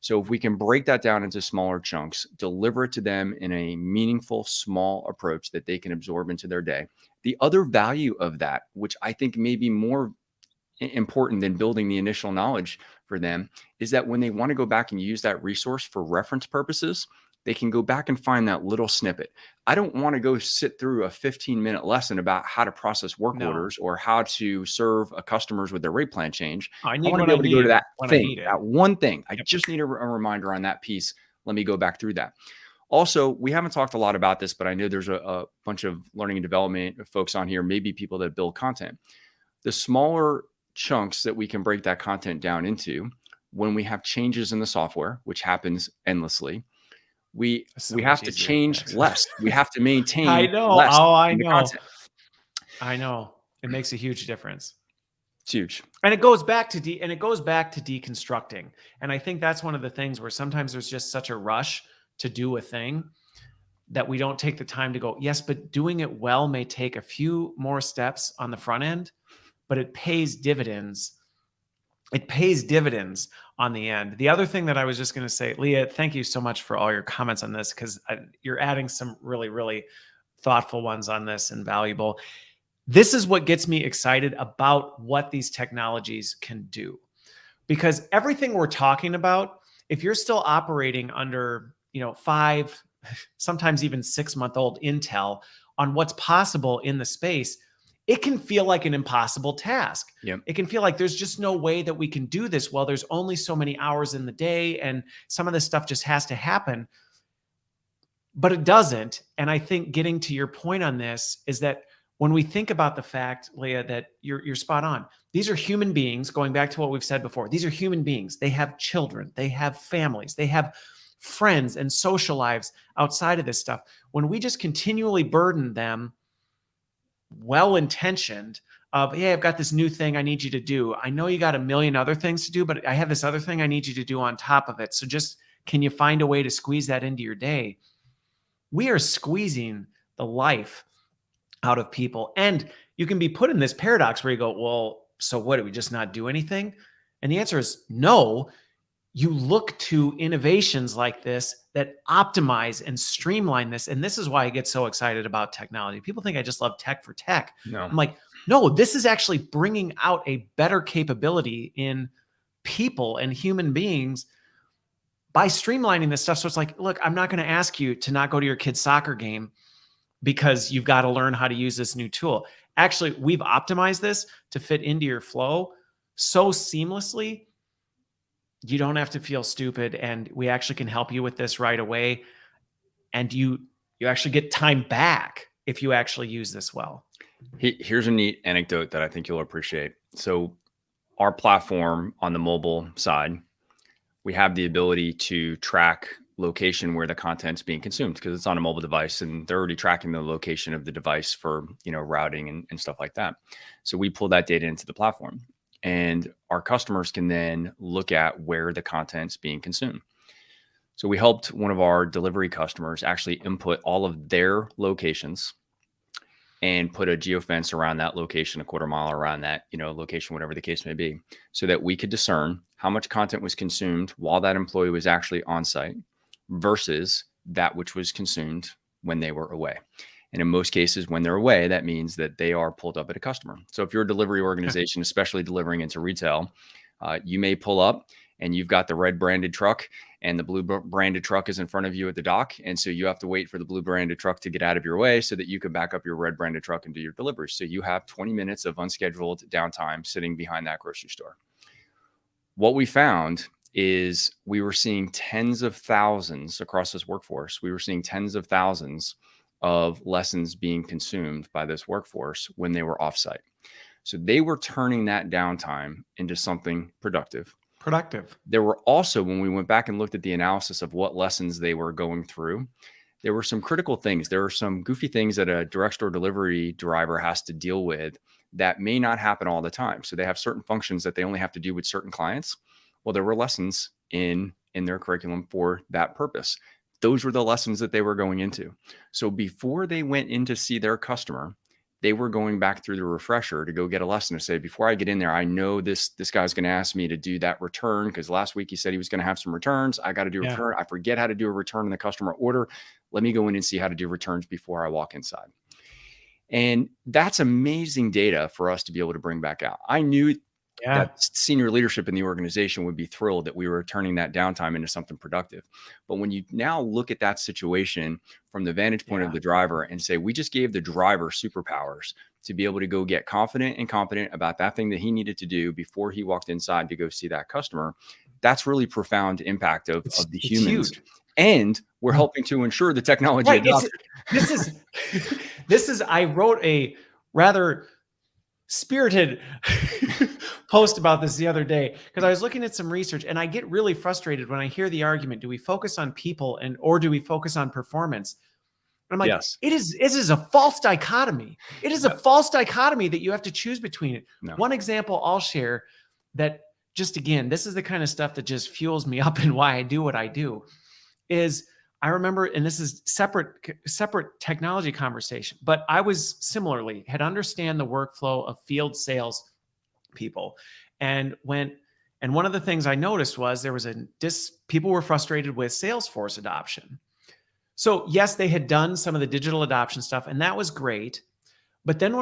Speaker 2: So if we can break that down into smaller chunks, deliver it to them in a meaningful, small approach that they can absorb into their day. The other value of that, which I think may be more important than building the initial knowledge for them, is that when they want to go back and use that resource for reference purposes, they can go back and find that little snippet. I don't want to go sit through a 15-minute lesson about how to process work orders or how to serve a customers with their rate plan change.
Speaker 1: I
Speaker 2: want to be able to go to that thing,
Speaker 1: that
Speaker 2: one thing. I just need a reminder on that piece. Let me go back through that. Also, we haven't talked a lot about this, but I know there's a bunch of learning and development folks on here, maybe people that build content. The smaller chunks that we can break that content down into, when we have changes in the software, which happens endlessly, we have to change less. We have to maintain
Speaker 1: I know.
Speaker 2: less
Speaker 1: Oh, I
Speaker 2: in the
Speaker 1: know.
Speaker 2: content.
Speaker 1: I know. It makes a huge difference.
Speaker 2: It's huge.
Speaker 1: And it goes back to deconstructing. And I think that's one of the things where sometimes there's just such a rush to do a thing that we don't take the time to go, yes, but doing it well may take a few more steps on the front end, but it pays dividends. It pays dividends on the end. The other thing that I was just going to say, Leah, thank you so much for all your comments on this, because you're adding some really, really thoughtful ones on this and valuable. This is what gets me excited about what these technologies can do, because everything we're talking about, if you're still operating under, 5, sometimes even 6-month-old intel on what's possible in the space, it can feel like an impossible task.
Speaker 2: Yep.
Speaker 1: It can feel like there's just no way that we can do this. Well, there's only so many hours in the day, and some of this stuff just has to happen. But it doesn't. And I think getting to your point on this is that when we think about the fact, Leah, that you're spot on. These are human beings, going back to what we've said before. These are human beings. They have children. They have families. They have friends and social lives outside of this stuff. When we just continually burden them, well-intentioned, of, hey, I've got this new thing I need you to do. I know you got a million other things to do, but I have this other thing I need you to do on top of it. So just, can you find a way to squeeze that into your day? We are squeezing the life out of people. And you can be put in this paradox where you go, well, so what, do we just not do anything? And the answer is no. You look to innovations like this that optimize and streamline this. And this is why I get so excited about technology. People think I just love tech for tech.
Speaker 2: No.
Speaker 1: I'm like, no, this is actually bringing out a better capability in people and human beings by streamlining this stuff. So it's like, look, I'm not going to ask you to not go to your kid's soccer game because you've got to learn how to use this new tool. Actually, we've optimized this to fit into your flow so seamlessly. You don't have to feel stupid, and we actually can help you with this right away. And you actually get time back if you actually use this well.
Speaker 2: Here's a neat anecdote that I think you'll appreciate. So our platform on the mobile side, we have the ability to track location where the content's being consumed, because it's on a mobile device and they're already tracking the location of the device for, routing and stuff like that. So we pull that data into the platform, and our customers can then look at where the content's being consumed. So we helped one of our delivery customers actually input all of their locations and put a geofence around that location, a quarter mile around that, location, whatever the case may be, so that we could discern how much content was consumed while that employee was actually on site versus that which was consumed when they were away. And in most cases, when they're away, that means that they are pulled up at a customer. So if you're a delivery organization, especially delivering into retail, you may pull up and you've got the red branded truck and the blue branded truck is in front of you at the dock. And so you have to wait for the blue branded truck to get out of your way so that you can back up your red branded truck and do your delivery. So you have 20 minutes of unscheduled downtime sitting behind that grocery store. What we found is we were seeing tens of thousands across this workforce. We were seeing tens of thousands of lessons being consumed by this workforce when they were offsite. So they were turning that downtime into something productive. There were also, when we went back and looked at the analysis of what lessons they were going through, there were some critical things. There were some goofy things that a direct store delivery driver has to deal with that may not happen all the time. So they have certain functions that they only have to do with certain clients. Well, there were lessons in their curriculum for that purpose. Those were the lessons that they were going into. So before they went in to see their customer, they were going back through the refresher to go get a lesson to say, before I get in there, I know this guy's going to ask me to do that return because last week he said he was going to have some returns. I got to do a return. I forget how to do a return in the customer order. Let me go in and see how to do returns before I walk inside. And that's amazing data for us to be able to bring back out. I knew that senior leadership in the organization would be thrilled that we were turning that downtime into something productive. But when you now look at that situation from the vantage point of the driver and say, we just gave the driver superpowers to be able to go get confident and competent about that thing that he needed to do before he walked inside to go see that customer, that's really profound impact of the humans. Huge. And we're helping to ensure the technology adoption.
Speaker 1: This is, I wrote a rather spirited post about this the other day because I was looking at some research, and I get really frustrated when I hear the argument, do we focus on people or do we focus on performance? And I'm like,
Speaker 2: Yes.
Speaker 1: it is a false dichotomy. It is a false dichotomy that you have to choose between it.
Speaker 2: No.
Speaker 1: One example I'll share that just, again, this is the kind of stuff that just fuels me up and why I do what I do is I remember, and this is separate technology conversation, but I was similarly had understand the workflow of field sales people. And one of the things I noticed was there was people were frustrated with Salesforce adoption. So yes, they had done some of the digital adoption stuff, and that was great. But then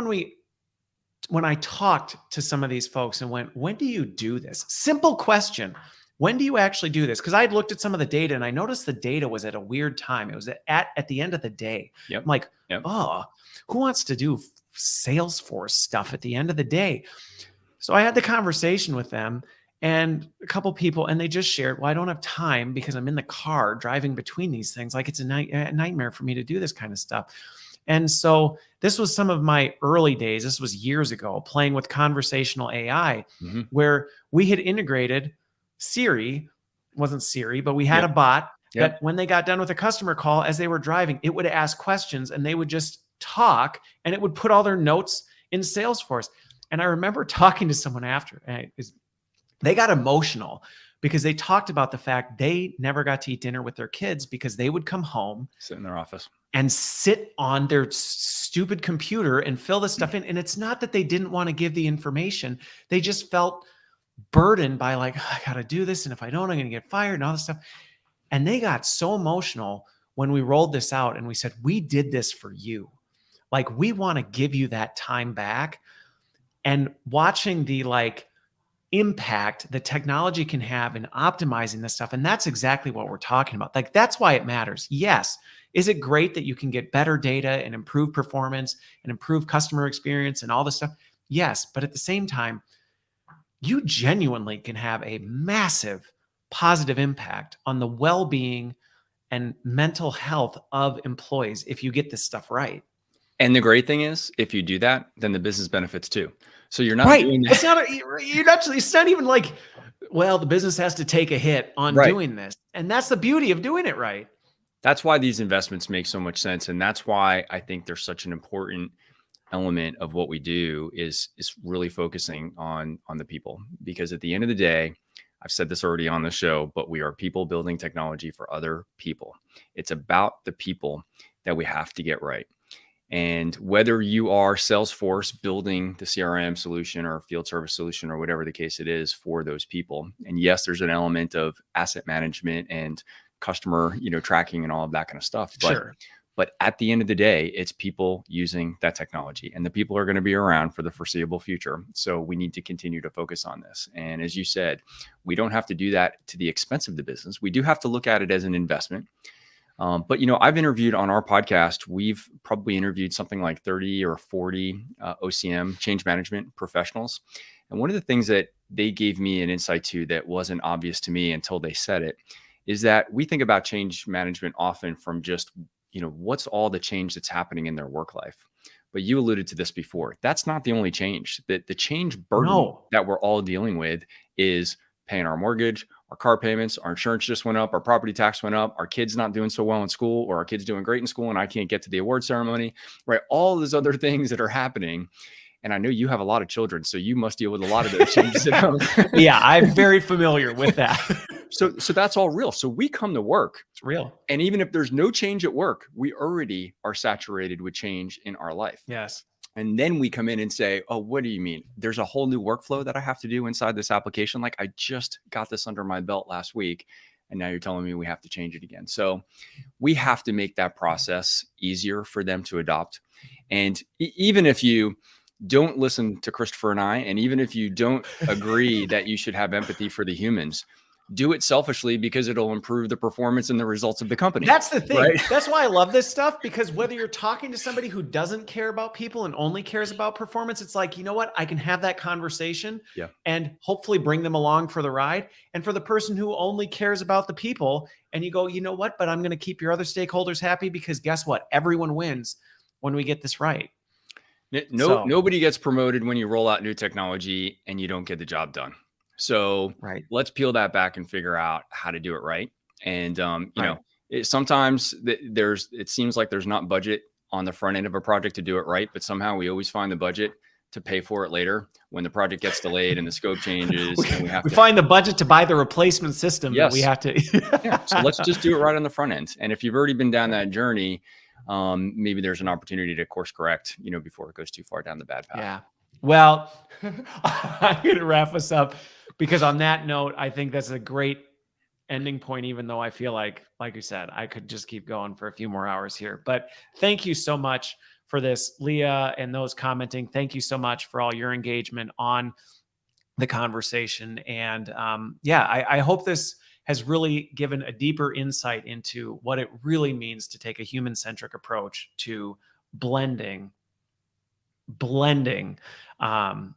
Speaker 1: when I talked to some of these folks and went, when do you do this? Simple question. When do you actually do this? Because I had looked at some of the data and I noticed the data was at a weird time. It was at the end of the day.
Speaker 2: Yep.
Speaker 1: I'm like, oh, who wants to do Salesforce stuff at the end of the day? So I had the conversation with them and a couple people, and they just shared, well, I don't have time because I'm in the car driving between these things. Like it's a nightmare for me to do this kind of stuff. And so this was some of my early days. This was years ago, playing with conversational AI, where we had integrated Siri, wasn't Siri, but we had a bot that when they got done with a customer call, as they were driving, it would ask questions and they would just talk and it would put all their notes in Salesforce. And I remember talking to someone after, and they got emotional because they talked about the fact they never got to eat dinner with their kids because they would come home,
Speaker 2: sit in their office
Speaker 1: and sit on their stupid computer and fill this stuff in. And it's not that they didn't want to give the information. They just felt burdened by like, oh, I got to do this. And if I don't, I'm going to get fired and all this stuff. And they got so emotional when we rolled this out and we said, we did this for you. Like, we want to give you that time back. And watching the impact that technology can have in optimizing this stuff. And that's exactly what we're talking about. Like, that's why it matters. Yes. Is it great that you can get better data and improve performance and improve customer experience and all this stuff? Yes. But at the same time, you genuinely can have a massive positive impact on the well-being and mental health of employees if you get this stuff right.
Speaker 2: And the great thing is, if you do that, then the business benefits too. So you're not doing that.
Speaker 1: It's not even like, well, the business has to take a hit on doing this. And that's the beauty of doing it right.
Speaker 2: That's why these investments make so much sense. And that's why I think they're such an important element of what we do is really focusing on the people. Because at the end of the day, I've said this already on the show, but we are people building technology for other people. It's about the people that we have to get right. And whether you are Salesforce building the CRM solution or field service solution or whatever the case it is for those people. And yes, there's an element of asset management and customer, tracking and all of that kind of stuff. But at the end of the day, it's people using that technology, and the people are going to be around for the foreseeable future. So we need to continue to focus on this. And as you said, we don't have to do that to the expense of the business. We do have to look at it as an investment. But, I've interviewed on our podcast, we've probably interviewed something like 30 or 40 OCM change management professionals. And one of the things that they gave me an insight to that wasn't obvious to me until they said it is that we think about change management often from just, what's all the change that's happening in their work life. But you alluded to this before. That's not the only change. The change burden that we're all dealing with is paying our mortgage, our car payments, our insurance just went up, our property tax went up, our kids not doing so well in school, or our kids doing great in school and I can't get to the award ceremony, right? All those other things that are happening. And I know you have a lot of children, so you must deal with a lot of those changes at home.
Speaker 1: Yeah, I'm very familiar with that.
Speaker 2: So that's all real. So we come to work.
Speaker 1: It's real.
Speaker 2: And even if there's no change at work, we already are saturated with change in our life.
Speaker 1: Yes.
Speaker 2: And then we come in and say, oh, what do you mean? There's a whole new workflow that I have to do inside this application. Like, I just got this under my belt last week, and now you're telling me we have to change it again. So we have to make that process easier for them to adopt. And even if you don't listen to Christopher and I, and even if you don't agree that you should have empathy for the humans, do it selfishly because it'll improve the performance and the results of the company.
Speaker 1: That's the thing. Right? That's why I love this stuff, because whether you're talking to somebody who doesn't care about people and only cares about performance, it's like, you know what? I can have that conversation and hopefully bring them along for the ride. And for the person who only cares about the people, and you go, you know what? But I'm going to keep your other stakeholders happy, because guess what? Everyone wins when we get this right.
Speaker 2: Nobody gets promoted when you roll out new technology and you don't get the job done. So let's peel that back and figure out how to do it right. And you know, sometimes it seems like there's not budget on the front end of a project to do it right, but somehow we always find the budget to pay for it later when the project gets delayed and the scope changes.
Speaker 1: we find the budget to buy the replacement system that we have to.
Speaker 2: So let's just do it right on the front end. And if you've already been down that journey, maybe there's an opportunity to course correct, you know, before it goes too far down the bad path.
Speaker 1: Yeah. Well, I'm going to wrap us up because on that note, I think that's a great ending point, even though I feel like you said, I could just keep going for a few more hours here. But thank you so much for this, Leah, and those commenting. Thank you so much for all your engagement on the conversation. And I hope this has really given a deeper insight into what it really means to take a human-centric approach to blending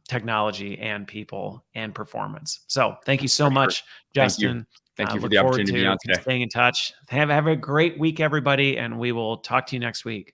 Speaker 1: technology and people and performance. So thank you so much, Justin.
Speaker 2: Thank you for the opportunity to be on today.
Speaker 1: Staying in touch. Have a great week, everybody, and we will talk to you next week.